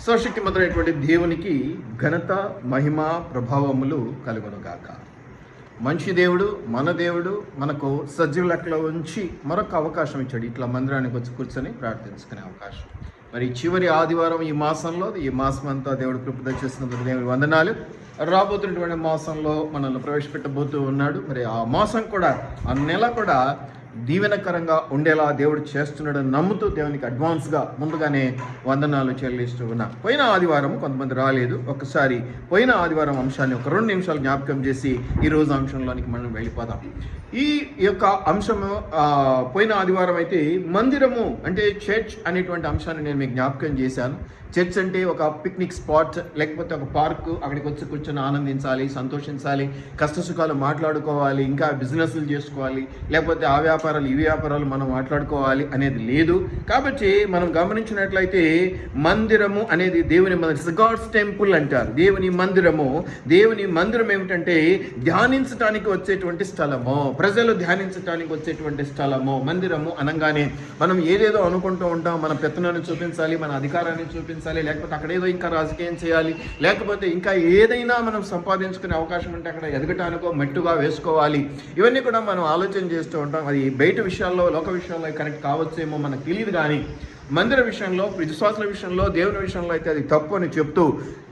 సర్వశక్తిమంతుడైనటువంటి దేవునికి ఘనత, మహిమ, ప్రభావములు కలుగునుగాక. మంచి దేవుడు, మన దేవుడు మనకు సజీవ లెక్కలో ఉంచి మరొక అవకాశం ఇచ్చాడు. ఇట్లా మందిరానికి వచ్చి కూర్చొని ప్రార్థించుకునే అవకాశం. మరి చివరి ఆదివారం ఈ మాసంలో, ఈ మాసం అంతా దేవుడు కృపద చేసినందుకు దేవుడి వందనాలు. రాబోతున్నటువంటి మాసంలో మనల్ని ప్రవేశపెట్టబోతూ ఉన్నాడు. మరి ఆ మాసం కూడా, ఆ నెల కూడా దీవెనకరంగా ఉండేలా దేవుడు చేస్తున్నాడని నమ్ముతూ దేవునికి అడ్వాన్స్గా ముందుగానే వందనాలు చెల్లిస్తూ ఉన్నా. పోయిన ఆదివారం కొంతమంది రాలేదు. ఒకసారి పోయిన ఆదివారం అంశాన్ని ఒక 2 నిమిషాలు జ్ఞాపకం చేసి ఈరోజు అంశంలోనికి మనం వెళ్ళిపోదాం. ఈ యొక్క అంశము పోయిన ఆదివారం అయితే మందిరము అంటే చర్చ్ అనేటువంటి అంశాన్ని నేను మీకు జ్ఞాపకం చేశాను. చర్చ్ అంటే ఒక పిక్నిక్ స్పాట్, లేకపోతే ఒక పార్క్. అక్కడికి వచ్చి కూర్చొని ఆనందించాలి, సంతోషించాలి, కష్టసుఖాలు మాట్లాడుకోవాలి, ఇంకా బిజినెస్లు చేసుకోవాలి, లేకపోతే ఆ వ్యాపారాలు ఈ వ్యాపారాలు మనం మాట్లాడుకోవాలి అనేది లేదు. కాబట్టి మనం గమనించినట్లయితే మందిరము అనేది దేవుని మందిరం, గాడ్స్ టెంపుల్ అంటారు. దేవుని మందిరము, దేవుని మందిరం ఏమిటంటే ధ్యానించడానికి వచ్చేటువంటి స్థలము, ప్రజలు ధ్యానించడానికి వచ్చేటువంటి స్థలము. మందిరము అనగానే మనం ఏదేదో అనుకుంటూ ఉంటాం. మన పెత్తనాన్ని చూపించాలి, మన అధికారాన్ని చూపించాలి, లేకపోతే అక్కడ ఏదో ఇంకా రాజకీయం చేయాలి, లేకపోతే ఇంకా ఏదైనా మనం సంపాదించుకునే అవకాశం ఉంటే అక్కడ ఎదగటానికో మట్టుగా వేసుకోవాలి. ఇవన్నీ కూడా మనం ఆలోచన చేస్తూ ఉంటాం. అది బయట విషయాల్లో, లోక విషయాల్లో కనెక్ట్ కావచ్చేమో మనకు తెలియదు. కానీ మందిర విషయంలో, విశ్వాసుల విషయంలో, దేవుని విషయంలో అయితే అది తప్పు అని చెప్తూ,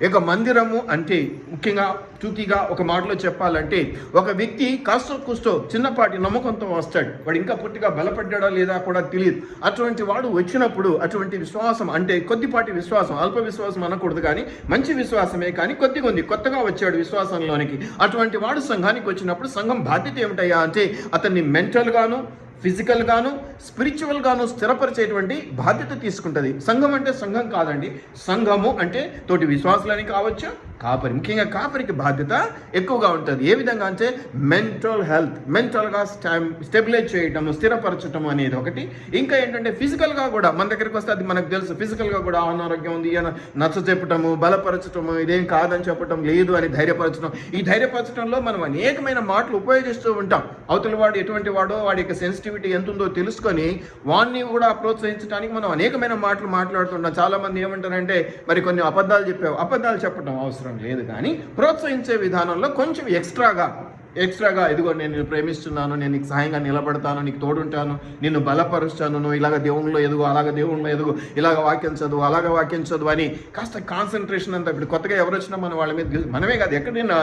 ఇక మందిరము అంటే ముఖ్యంగా చూతిగా ఒక మాటలో చెప్పాలంటే ఒక వ్యక్తి కాస్తో కూస్తో చిన్నపాటి నమ్మకంతో వస్తాడు. వాడు ఇంకా పూర్తిగా బలపడ్డా లేదా కూడా తెలియదు. అటువంటి వాడు వచ్చినప్పుడు అటువంటి విశ్వాసం అంటే కొద్దిపాటి విశ్వాసం, అల్ప విశ్వాసం అనకూడదు, కానీ మంచి విశ్వాసమే, కానీ కొత్తగా వచ్చాడు విశ్వాసంలోనికి. అటువంటి వాడు సంఘానికి వచ్చినప్పుడు సంఘం బాధ్యత ఏమిటయ్యా అంటే అతన్ని మెంటల్గాను, ఫిజికల్గాను, స్పిరిచువల్గాను స్థిరపరిచేటువంటి బాధ్యత తీసుకుంటుంది. సంఘం అంటే సంఘం కాదండి. సంఘము అంటే తోటి విశ్వాసులని కావచ్చు, కాపరి, ముఖ్యంగా కాపరికి బాధ్యత ఎక్కువగా ఉంటుంది. ఏ విధంగా అంటే మెంటల్ హెల్త్, మెంటల్గా స్టెబిలైజ్ చేయటము, స్థిరపరచటం అనేది ఒకటి. ఇంకా ఏంటంటే ఫిజికల్గా కూడా మన దగ్గరికి వస్తే అది మనకు తెలుసు. ఫిజికల్గా కూడా అనారోగ్యం ఉంది అని నచ్చ చెప్పటము, బలపరచటము, ఇదేం కాదని చెప్పటం, లేదు అని ధైర్యపరచడం. ఈ ధైర్యపరచడంలో మనం అనేకమైన మాటలు ఉపయోగిస్తూ ఉంటాం. అవతల వాడు ఎటువంటి వాడో, వాడి యొక్క సెన్సిటివిటీ ఎంత ఉందో తెలుసుకొని వాడిని కూడా ప్రోత్సహించడానికి మనం అనేకమైన మాటలు మాట్లాడుతుంటాం. చాలామంది ఏమంటారంటే మరి కొన్ని అబద్ధాలు చెప్పటం అవసరం లేదు, కానీ ప్రోత్సహించే విధానంలో కొంచెం ఎక్స్ట్రాగా ఇదిగో నేను నిన్ను ప్రేమిస్తున్నాను, నేను నీకు సహాయంగా నిలబడతాను, నీకు తోడుంటాను, నిన్ను బలపరుస్తాను, నువ్వు ఇలాగ దేవుణ్ణిలో ఎదుగు, అలాగ దేవుణ్ణిలో ఎదుగు, ఇలాగ వాక్యం చదువు, అలాగ వాక్యం చదువు అని కాస్త కాన్సన్ట్రేషన్ అంతా. ఇప్పుడు కొత్తగా ఎవరు వచ్చినా మనం వాళ్ళ మీద, మనమే కాదు ఎక్కడైనా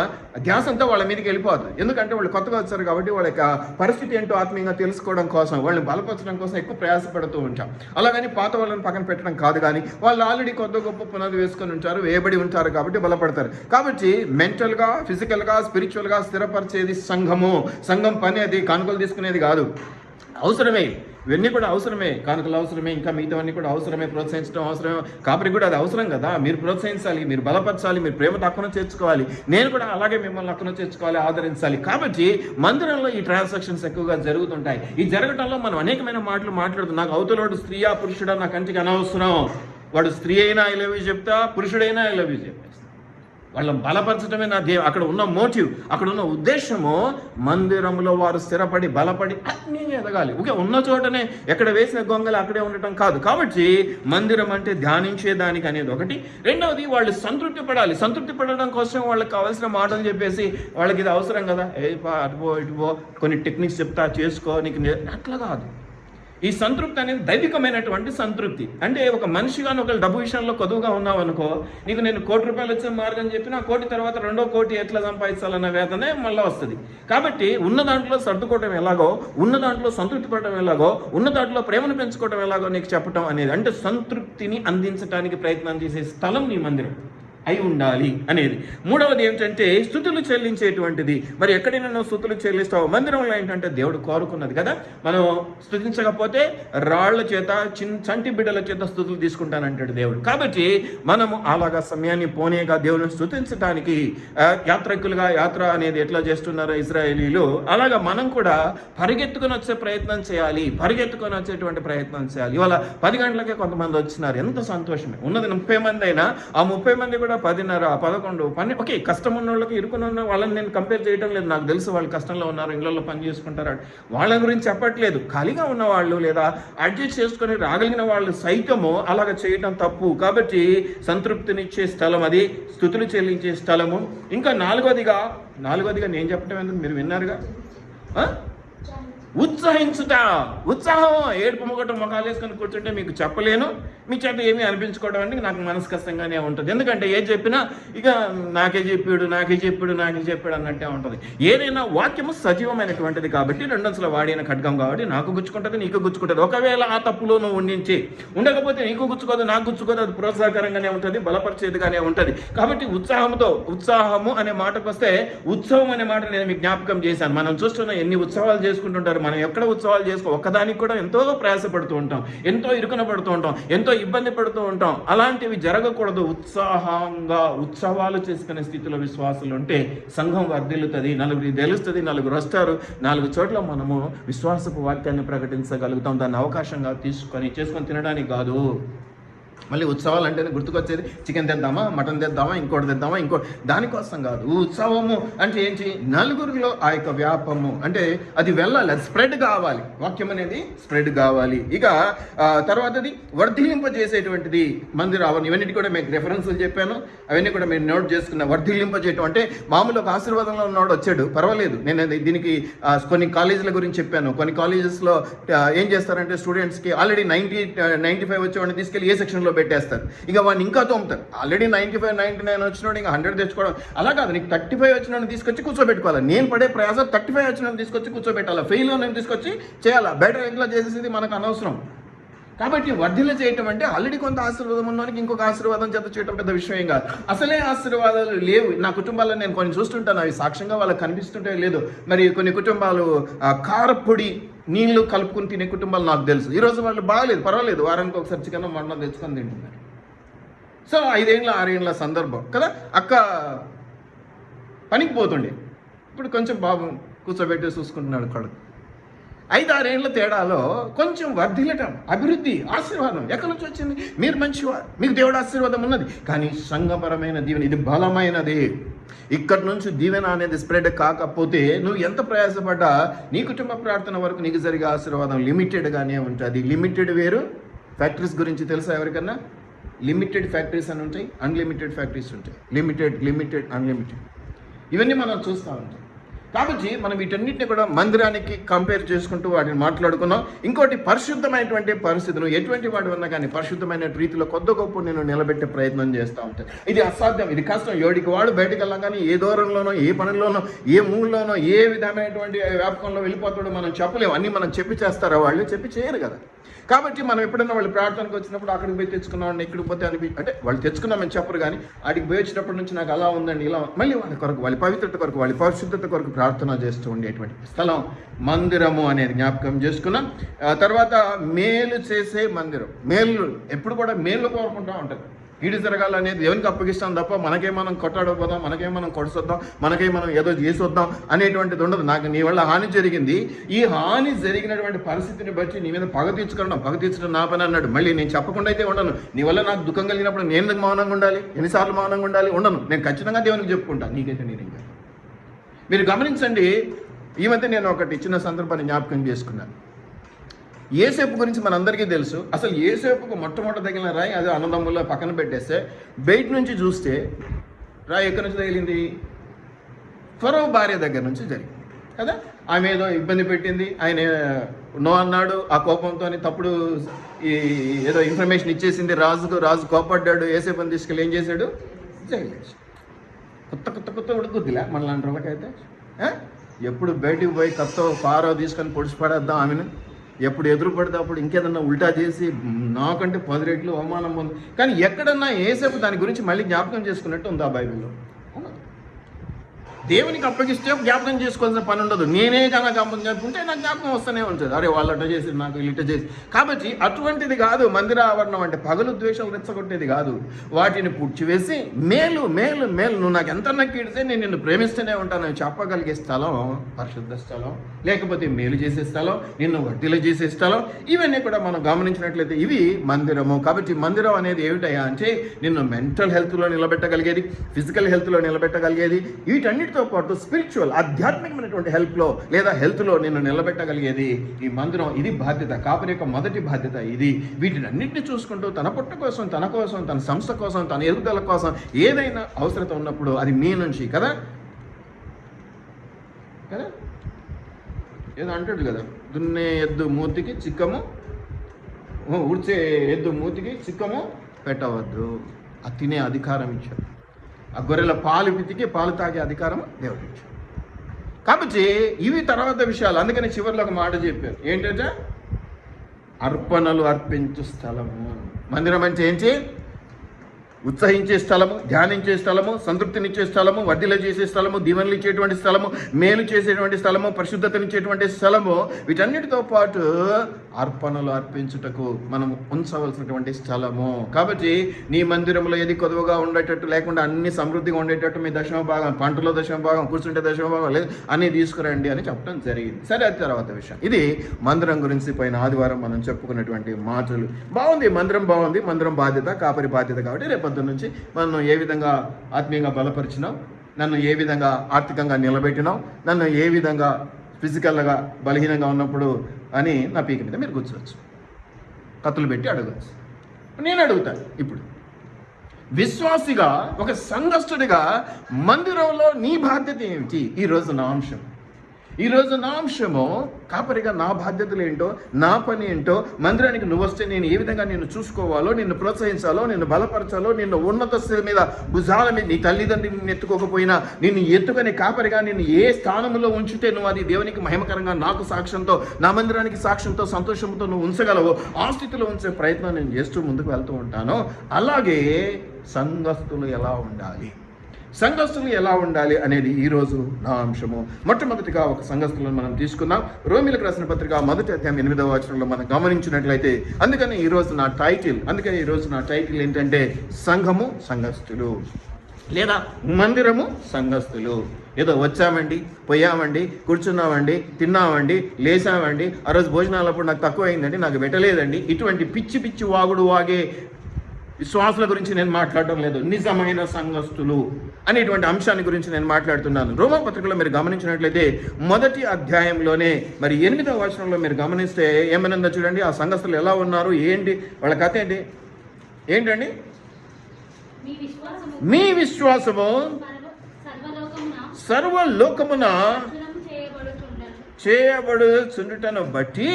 ధ్యాస అంతా వాళ్ళ మీదకి వెళ్ళిపోతుంది. ఎందుకంటే వాళ్ళు కొత్తగా వచ్చారు కాబట్టి వాళ్ళ యొక్క పరిస్థితి ఏంటో ఆత్మీయంగా తెలుసుకోవడం కోసం, వాళ్ళని బలపరచడం కోసం ఎక్కువ ప్రయాసపడుతూ ఉంటాం. అలాగని పాత వాళ్ళని పక్కన పెట్టడం కాదు, కానీ వాళ్ళు ఆల్రెడీ కొత్త గొప్ప పునాది వేసుకొని ఉంటారు, వేయబడి ఉంటారు కాబట్టి బలపడతారు. కాబట్టి మెంటల్గా, ఫిజికల్గా, స్పిరిచువల్గా స్థిరపరిచే సంఘం పని అది కానుకలు తీసుకునేది కాదు. అవసరమే, ఇవన్నీ కూడా అవసరమే, కానుకలు అవసరమే, ఇంకా మిగతావన్నీ కూడా అవసరమే, ప్రోత్సహించడం అవసరమే. కాబట్టి కూడా అది అవసరం కదా. మీరు ప్రోత్సహించాలి, మీరు బలపరచాలి, మీరు ప్రేమతో అక్కన చేర్చుకోవాలి. నేను కూడా అలాగే మిమ్మల్ని అక్కన చేర్చుకోవాలి, ఆదరించాలి. కాబట్టి మందిరంలో ఈ ట్రాన్సాక్షన్స్ ఎక్కువగా జరుగుతుంటాయి. ఈ జరగటంలో మనం అనేకమైన మాటలు మాట్లాడుతున్నాం. నాకు అవతలోడు స్త్రీయా పురుషుడా నా కంటికి అనవసరం. వాడు స్త్రీ అయినా ఐ లవ్ యూ చెప్తా, పురుషుడైనా ఐ లవ్ యూ చెప్తా. వాళ్ళని బలపరచడమే నా అక్కడ ఉన్న మోటివ్, అక్కడ ఉన్న ఉద్దేశము మందిరంలో వారు స్థిరపడి బలపడి ఆత్మీయంగా ఎదగాలి. ఓకే, ఉన్న చోటనే ఎక్కడ వేసిన గొంగలు అక్కడే ఉండటం కాదు. కాబట్టి మందిరం అంటే ధ్యానించేదానికి అనేది ఒకటి. రెండవది వాళ్ళు సంతృప్తి పడాలి. సంతృప్తి పడడం కోసం వాళ్ళకి కావాల్సిన మాటలు చెప్పేసి వాళ్ళకి ఇది అవసరం కదా, ఇటుపో కొన్ని టెక్నిక్స్ చెప్తా, చేసుకో, నీకు అట్లా కాదు. ఈ సంతృప్తి అనేది దైవికమైనటువంటి సంతృప్తి. అంటే ఒక మనిషిగాను ఒక డబ్బు విషయంలో కొద్దుగా ఉన్నావు అనుకో, నీకు నేను ₹1,00,00,000 వచ్చే మార్గం చెప్పిన ఆ 1,00,00,000 తర్వాత 2వ కోటి ఎట్లా సంపాదించాలన్న వేదనే మళ్ళీ వస్తుంది. కాబట్టి ఉన్న దాంట్లో సర్దుకోవడం ఎలాగో, ఉన్న దాంట్లో సంతృప్తి పడడం ఎలాగో, ఉన్న దాంట్లో ప్రేమను పెంచుకోవడం ఎలాగో నీకు చెప్పడం అనేది, అంటే సంతృప్తిని అందించడానికి ప్రయత్నం చేసే స్థలం నీ మందిరం అయి ఉండాలి అనేది. మూడవది ఏమిటంటే స్తుతులు చెల్లించేటువంటిది. మరి ఎక్కడైనా నువ్వు స్తుతులు చెల్లిస్తావు, మందిరంలో ఏంటంటే దేవుడు కోరుకున్నది కదా. మనం స్తుతించకపోతే రాళ్ల చేత, చంటి బిడ్డల చేత స్తుతులు తీసుకుంటానంటాడు దేవుడు. కాబట్టి మనము అలాగా సమయాన్ని పోనీగా దేవుని స్తుతించడానికి యాత్రికులుగా యాత్ర అనేది ఎట్లా చేస్తున్నారో ఇశ్రాయేలీలు, అలాగా మనం కూడా పరిగెత్తుకొని వచ్చే ప్రయత్నం చేయాలి, పరిగెత్తుకొని వచ్చేటువంటి ప్రయత్నం చేయాలి. ఇవాళ 10 గంటలకే కొంతమంది వచ్చినారు, ఎంత సంతోషమే. ఉన్నది 30 మంది అయినా ఆ 30 మంది కూడా కూడా 10:30, 11, 12 ఓకే. కష్టం ఉన్న వాళ్ళకి ఇరుకున్న ఉన్న వాళ్ళని నేను కంపేర్ చేయడం లేదు. నాకు తెలుసు వాళ్ళు కష్టంలో ఉన్నారు, ఇళ్ళల్లో పని చేసుకుంటారు, వాళ్ళ గురించి చెప్పట్లేదు. ఖాళీగా ఉన్నవాళ్ళు లేదా అడ్జస్ట్ చేసుకొని రాగలిగిన వాళ్ళు సైతము అలాగ చేయడం తప్పు. కాబట్టి సంతృప్తినిచ్చే స్థలం అది, స్తుతులు చెల్లించే స్థలము. ఇంకా నాలుగోదిగా నేను చెప్పడం ఎందుకు, మీరు విన్నారుగా, ఉత్సాహించుట. ఉత్సాహం ఏడుపు ముఖం ముఖాలు వేసుకొని కూర్చుంటే మీకు చెప్పలేను, మీ చేత ఏమీ అనిపించుకోవడం అంటే నాకు మనసు కష్టంగానే ఉంటుంది. ఎందుకంటే ఏది చెప్పినా ఇక నాకే చెప్పాడు అన్నట్టే ఉంటుంది. ఏదైనా వాక్యము సజీవమైనటువంటిది కాబట్టి, రెండంచుల వాడిన ఖడ్గం కాబట్టి నాకు గుచ్చుకుంటుంది, నీకు గుచ్చుకుంటుంది. ఒకవేళ ఆ తప్పులో నువ్వు ఉండకపోతే నీకు గుచ్చుకోదు, నాకు గుచ్చుకోదు, అది ప్రోత్సాహకరంగానే ఉంటుంది, బలపరిచేదిగానే ఉంటుంది. కాబట్టి ఉత్సాహము అనే మాటకు వస్తే, ఉత్సవం అనే మాట నేను మీకు జ్ఞాపకం చేశాను. మనం చూస్తున్న ఎన్ని ఉత్సవాలు చేసుకుంటుంటారు, మనం ఎక్కడ ఉత్సవాలు ఒక్కదానికి కూడా ఎంతో ప్రయాసపడుతూ ఉంటాం, ఎంతో ఇరుకున పడుతూ ఉంటాం, ఎంతో ఇబ్బంది పడుతూ ఉంటాం. అలాంటివి జరగకూడదు. ఉత్సాహంగా ఉత్సవాలు చేసుకునే స్థితిలో విశ్వాసులు ఉంటే సంఘం వర్ధిల్లుతుంది, నలుగురికి తెలుస్తుంది, నలుగురు వస్తారు, 4 చోట్ల మనము విశ్వాసపు వాక్యాన్ని ప్రకటించగలుగుతాం. దాన్ని అవకాశంగా చేసుకొని తినడానికి కాదు. మళ్ళీ ఉత్సవాలు అంటేనే గుర్తుకొచ్చేది చికెన్ తెద్దామా, మటన్ తెద్దామా, ఇంకోటి తెద్దామా, దానికోసం కాదు. ఉత్సవము అంటే ఏంటి, నలుగురిలో ఆ యొక్క వ్యాపము అంటే అది వెళ్ళాలి, అది స్ప్రెడ్ కావాలి, వాక్యం అనేది స్ప్రెడ్ కావాలి. ఇక తర్వాతది వర్ధిల్లింపజేసేటువంటిది మందిరం. ఇవన్నీ కూడా మీకు రెఫరెన్స్లు చెప్పాను, అవన్నీ కూడా మీరు నోట్ చేసుకున్న. వర్ధిల్లింపజేయటం అంటే మామూలు ఒక ఆశీర్వాదంలో ఉన్నవాడు వచ్చాడు, పర్వాలేదు. నేను దీనికి కొన్ని కాలేజీల గురించి చెప్పాను. కొన్ని కాలేజెస్లో ఏం చేస్తారంటే స్టూడెంట్స్కి ఆల్రెడీ 90-95 వచ్చేవాడిని తీసుకెళ్ళి ఏ సెక్షన్లో పెట్టేస్తారు. ఇక వాడిని ఇంకా తోముతారు. ఆల్రెడీ 95-99 వచ్చినోడు ఇంకా 100 తెచ్చుకోవడం అలా కాదు. నీకు 35 వచ్చిన తీసుకొచ్చి కూర్చోబెట్టుకోవాలి. నేను పడే ప్రయాసం 35 వచ్చిన తీసుకొచ్చి కూర్చోబెట్టాలి, ఫెయిల్ నేను తీసుకొచ్చి చేయాలా, బెటర్ ఎట్లా చేసేది మనకు అనవసరం. కాబట్టి వర్ధిల్ల చేయటం అంటే ఆల్రెడీ కొంత ఆశీర్వాదం ఉన్నవానికి ఇంకొక ఆశీర్వాదం జత చేయడం పెద్ద విషయం కాదు. అసలే ఆశీర్వాదాలు లేవు నా కుటుంబాల్లో. నేను కొన్ని చూస్తుంటాను, అవి సాక్ష్యంగా వాళ్ళకి కనిపిస్తుంటే లేదు. మరి కొన్ని కుటుంబాలు కారపొడి నీళ్లు కలుపుకుని తినే కుటుంబాలు నాకు తెలుసు. ఈరోజు వాళ్ళు బాగాలేదు, పర్వాలేదు, వారానికి ఒకసారి చికెన్ మటన్ తెచ్చుకొని తింటున్నారు. సో 5-6 ఏళ్ళ సందర్భం కదా, అక్క పనికి పోతుండే, ఇప్పుడు కొంచెం బాబు కూర్చోబెట్టి చూసుకుంటున్నాడు కొడుకు. 5-6 ఏళ్ళ తేడాలో కొంచెం వర్ధిల్లటం, అభివృద్ధి, ఆశీర్వాదం ఎక్కడి నుంచి వచ్చింది? మీరు మంచివారు, మీకు దేవుడు ఆశీర్వాదం ఉన్నది. కానీ సంఘపరమైన దీవెన ఇది బలమైనది. ఇక్కడి నుంచి దీవెన అనేది స్ప్రెడ్ కాకపోతే నువ్వు ఎంత ప్రయాసపడ్డా నీ కుటుంబ ప్రార్థన వరకు నీకు జరిగే ఆశీర్వాదం లిమిటెడ్గానే ఉంటుంది. లిమిటెడ్ వేరు. ఫ్యాక్టరీస్ గురించి తెలుసా ఎవరికన్నా? లిమిటెడ్ ఫ్యాక్టరీస్ అని ఉంటాయి, అన్లిమిటెడ్ ఫ్యాక్టరీస్ ఉంటాయి. లిమిటెడ్ అన్లిమిటెడ్ ఇవన్నీ మనం చూస్తూ ఉంటాం. కాబట్టి మనం వీటన్నిటిని కూడా మందిరానికి కంపేర్ చేసుకుంటూ వాటిని మాట్లాడుకున్నాం. ఇంకోటి పరిశుద్ధమైనటువంటి పరిస్థితులు, ఎటువంటి వాడు ఉన్నా కానీ పరిశుద్ధమైన రీతిలో కొద్ది గొప్ప నేను నిలబెట్టే ప్రయత్నం చేస్తూ ఉంటాను. ఇది అసాధ్యం, ఇది కష్టం. ఎవడికి వాడు బయటకు వెళ్ళాం కానీ ఏ దూరంలోనో, ఏ పనుల్లోనో, ఏ మూలలోనో, ఏ విధమైనటువంటి వ్యాపకంలో వెళ్ళిపోతాడో మనం చెప్పలేము. అన్నీ మనం చెప్పి చేస్తారా? వాళ్ళు చెప్పి చేయరు కదా. కాబట్టి మనం ఎప్పుడైనా వాళ్ళు ప్రార్థనకు వచ్చినప్పుడు అక్కడికి పోయి తెచ్చుకున్నామండి, ఇక్కడికి పోతే అంటే వాళ్ళు తెచ్చుకున్నామని చెప్పరు, కానీ అక్కడికి పోయి వచ్చినప్పటి నుంచి నాకు అలా ఉందండి, ఇలా, మళ్ళీ వాళ్ళ కొరకు, వాళ్ళ పవిత్రత కొరకు, వాళ్ళ పరిశుద్ధత కొరకు ప్రార్థన చేస్తూ ఉండేటువంటి స్థలం మందిరము అనేది జ్ఞాపకం చేసుకున్నాం. తర్వాత మేలు చేసే మందిరం. మేలు ఎప్పుడు కూడా మేలు కోరుకుంటూ ఉంటుంది. కీడు జరగాలనేది దేవునికి అప్పగిస్తాం తప్ప మనకే మనం కొట్టాడపోదాం, మనకే మనం కొడసొద్దాం, మనకే మనం ఏదో చేసొద్దాం అనేటువంటిది ఉండదు. నాకు నీ వల్ల హాని జరిగింది, ఈ హాని జరిగినటువంటి పరిస్థితిని బట్టి నీ మీద పగ తీర్చడం నా పని అన్నాడు. మళ్ళీ నేను చెప్పకుండా అయితే ఉండను. నీ వల్ల నాకు దుఃఖం కలిగినప్పుడు నేను ఎందుకు మౌనంగా ఉండాలి? ఎన్నిసార్లు మౌనంగా ఉండాలి? ఉండను. నేను ఖచ్చితంగా దేవునికి చెప్పుకుంటాను, నీకైతే నేను ఇంకా. మీరు గమనించండి, ఈ మధ్య నేను ఒకటి చిన్న సందర్భాన్ని జ్ఞాపకం చేసుకున్నాను. యేసేపు గురించి మనందరికీ తెలుసు. అసలు యేసేపుకు మొట్టమొదటి తగిలిన రాయి అదే అన్నదమ్ముల్లో పక్కన పెట్టేస్తే, బయట నుంచి చూస్తే రాయి ఎక్కడి నుంచి తగిలింది? ఫరో భార్య దగ్గర నుంచి జరిగింది కదా. ఆమె ఏదో ఇబ్బంది పెట్టింది, ఆయన నో అన్నాడు. ఆ కోపంతో తప్పుడు ఏదో ఇన్ఫర్మేషన్ ఇచ్చేసింది రాజు కోపడ్డాడు. యేసేపుని తీసుకెళ్ళి ఏం చేశాడు? జైలేసి కొత్త ఉడుకుద్దిలే మనలాంటి వాళ్ళకైతే. ఎప్పుడు బయటికి పోయి కత్తో పారో తీసుకొని పొడిచి పడేద్దాం ఆమెను, ఎప్పుడు ఎదురు పడితే అప్పుడు ఇంకేదన్నా ఉల్టా చేసి నాకంటే 10 రెట్లు అవమానం పొంది. కానీ ఎక్కడన్నా యేసేపు దాని గురించి మళ్ళీ జ్ఞాపకం చేసుకున్నట్టు ఉందా బైబిల్లో? దేవునికి అప్పగిస్తే జ్ఞాపకం చేసుకోవాల్సిన పని ఉండదు. నేనే కనుక జ్ఞాపకం చేసుకుంటే నాకు జ్ఞాపకం వస్తూనే ఉంటుంది. అరే వాళ్ళు అట్ట చేసి నాకు వీళ్ళు ఇట్ట చేసి. కాబట్టి అటువంటిది కాదు మందిర ఆవరణం అంటే. పగలు ద్వేషాలు రెచ్చగొట్టేది కాదు. వాటిని పుడ్చివేసి మేలు మేలు మేలు నువ్వు నాకు ఎంత నక్కిడితే నేను నిన్ను ప్రేమిస్తూనే ఉంటాను చెప్పగలిగే స్థలం పరిశుద్ధ స్థలం, లేకపోతే మేలు చేసే స్థలం, నిన్ను వడ్డీలు చేసే స్థలం. ఇవన్నీ కూడా మనం గమనించినట్లయితే ఇవి మందిరము. కాబట్టి మందిరం అనేది ఏమిటయ్యా అంటే నిన్ను మెంటల్ హెల్త్లో నిలబెట్టగలిగేది, ఫిజికల్ హెల్త్లో నిలబెట్టగలిగేది, వీటన్నిటితో పాటు స్పిరిచువల్ ఆధ్యాత్మికమైనటువంటి హెల్త్లో నిన్ను నిలబెట్టగలిగేది ఈ మందిరం. ఇది బాధ్యత, కాపరి యొక్క మొదటి బాధ్యత ఇది. వీటినన్నింటినీ చూసుకుంటూ తన పుట్ట కోసం, తన కోసం, తన సంస్థ కోసం, తన ఎదుగుదల కోసం ఏదైనా అవసరత ఉన్నప్పుడు అది మీ నుంచి కదా కదా ఏదో అంటాడు కదా, దున్నే ఎద్దు మూతికి చిక్కము, ఉడిచే ఎద్దు మూతికి చిక్కము పెట్టవద్దు. ఆ తినే అధికారం ఇచ్చాడు. ఆ గొర్రెల పాలు పితికి పాలు తాగే అధికారం దేవుడు ఇచ్చాడు. కాబట్టి ఇవి తర్వాత విషయాలు. అందుకని చివరిలో ఒక మాట చెప్పారు ఏంటంటే అర్పణలు అర్పించు స్థలము. మందిరం అంటే ఏంటి? ఉత్సహించే స్థలము, ధ్యానించే స్థలము, సంతృప్తినిచ్చే స్థలము, వర్ధిల చేసే స్థలము, దీవెనలు ఇచ్చేటువంటి స్థలము, మేలు చేసేటువంటి స్థలము, పరిశుద్ధతనిచ్చేటువంటి స్థలము. వీటన్నిటితో పాటు అర్పణలు అర్పించుటకు మనం ఉంచవలసినటువంటి స్థలము. కాబట్టి నీ మందిరంలో ఏది కొదువుగా ఉండేటట్టు లేకుండా అన్ని సమృద్ధిగా ఉండేటట్టు మీ దశమ భాగం, పంటలో దశమ భాగం, కూర్చుంటే దశమ భాగం లేదు అన్నీ తీసుకురండి అని చెప్పడం జరిగింది. సరే, అది తర్వాత విషయం. ఇది మందిరం గురించి పోయిన ఆదివారం మనం చెప్పుకున్నటువంటి మాటలు. బాగుంది, మందిరం బాగుంది. మందిరం బాధ్యత, కాపరి బాధ్యత. కాబట్టి రేపొద్దు నుంచి నన్ను ఏ విధంగా ఆత్మీయంగా బలపరిచినావు, నన్ను ఏ విధంగా ఆర్థికంగా నిలబెట్టినావు, నన్ను ఏ విధంగా ఫిజికల్గా బలహీనంగా ఉన్నప్పుడు అని నా పీక మీద మీరు కూర్చోవచ్చు, కత్తులు పెట్టి అడగచ్చు. నేను అడుగుతాను ఇప్పుడు విశ్వాసిగా, ఒక సంఘస్థుడిగా మందిరంలో నీ బాధ్యత ఏమిటి? ఈరోజు నా అంశం. ఈరోజు నా అంశము కాపరిగా నా బాధ్యతలు ఏంటో, నా పని ఏంటో, మందిరానికి నువ్వు వస్తే నేను ఏ విధంగా నిన్ను చూసుకోవాలో, నిన్ను ప్రోత్సహించాలో, నిన్ను బలపరచాలో, నిన్ను ఉన్నత స్థితి మీద భుజాల మీద నీ తల్లిదండ్రులు నిన్ను ఎత్తుకోకపోయినా నిన్ను ఎత్తుకొని కాపరిగా నిన్ను ఏ స్థానంలో ఉంచితే నువ్వు అది దేవునికి మహిమకరంగా నాకు సాక్ష్యంతో, నా మందిరానికి సాక్ష్యంతో, సంతోషంతో నువ్వు ఉంచగలవు. ఆ స్థితిలో ఉంచే ప్రయత్నం నేను చేస్తూ ముందుకు వెళ్తూ ఉంటాను. అలాగే సంఘస్థులు ఎలా ఉండాలి, సంఘస్థులు ఎలా ఉండాలి అనేది ఈరోజు నా అంశము. మొట్టమొదటిగా ఒక సంఘస్థులను మనం తీసుకున్నాం. రోమిలకు రాసిన పత్రిక 1వ అధ్యాయం 8వ వచనంలో మనం గమనించినట్లయితే అందుకని ఈరోజు నా టైటిల్ ఏంటంటే సంఘము సంఘస్థులు, లేదా మందిరము సంఘస్థులు. ఏదో వచ్చామండి, పోయామండి, కూర్చున్నామండి, తిన్నామండి, లేచామండి, ఆ రోజు భోజనాలప్పుడు నాకు తక్కువ అయిందండి, నాకు పెట్టలేదండి, ఇటువంటి పిచ్చి పిచ్చి వాగుడు వాగే విశ్వాసుల గురించి నేను మాట్లాడటం లేదు. నిజమైన సంఘస్థులు అనేటువంటి అంశాన్ని గురించి నేను మాట్లాడుతున్నాను. రోమా పత్రికలో మీరు గమనించినట్లయితే 1వ అధ్యాయంలోనే మరి 8వ వచనంలో మీరు గమనిస్తే ఏమనుందో చూడండి. ఆ సంఘస్థులు ఎలా ఉన్నారు, ఏంటి వాళ్ళ కథ ఏంటండి? మీ విశ్వాసము సర్వలోకమున చేయబడుచుండుటను బట్టి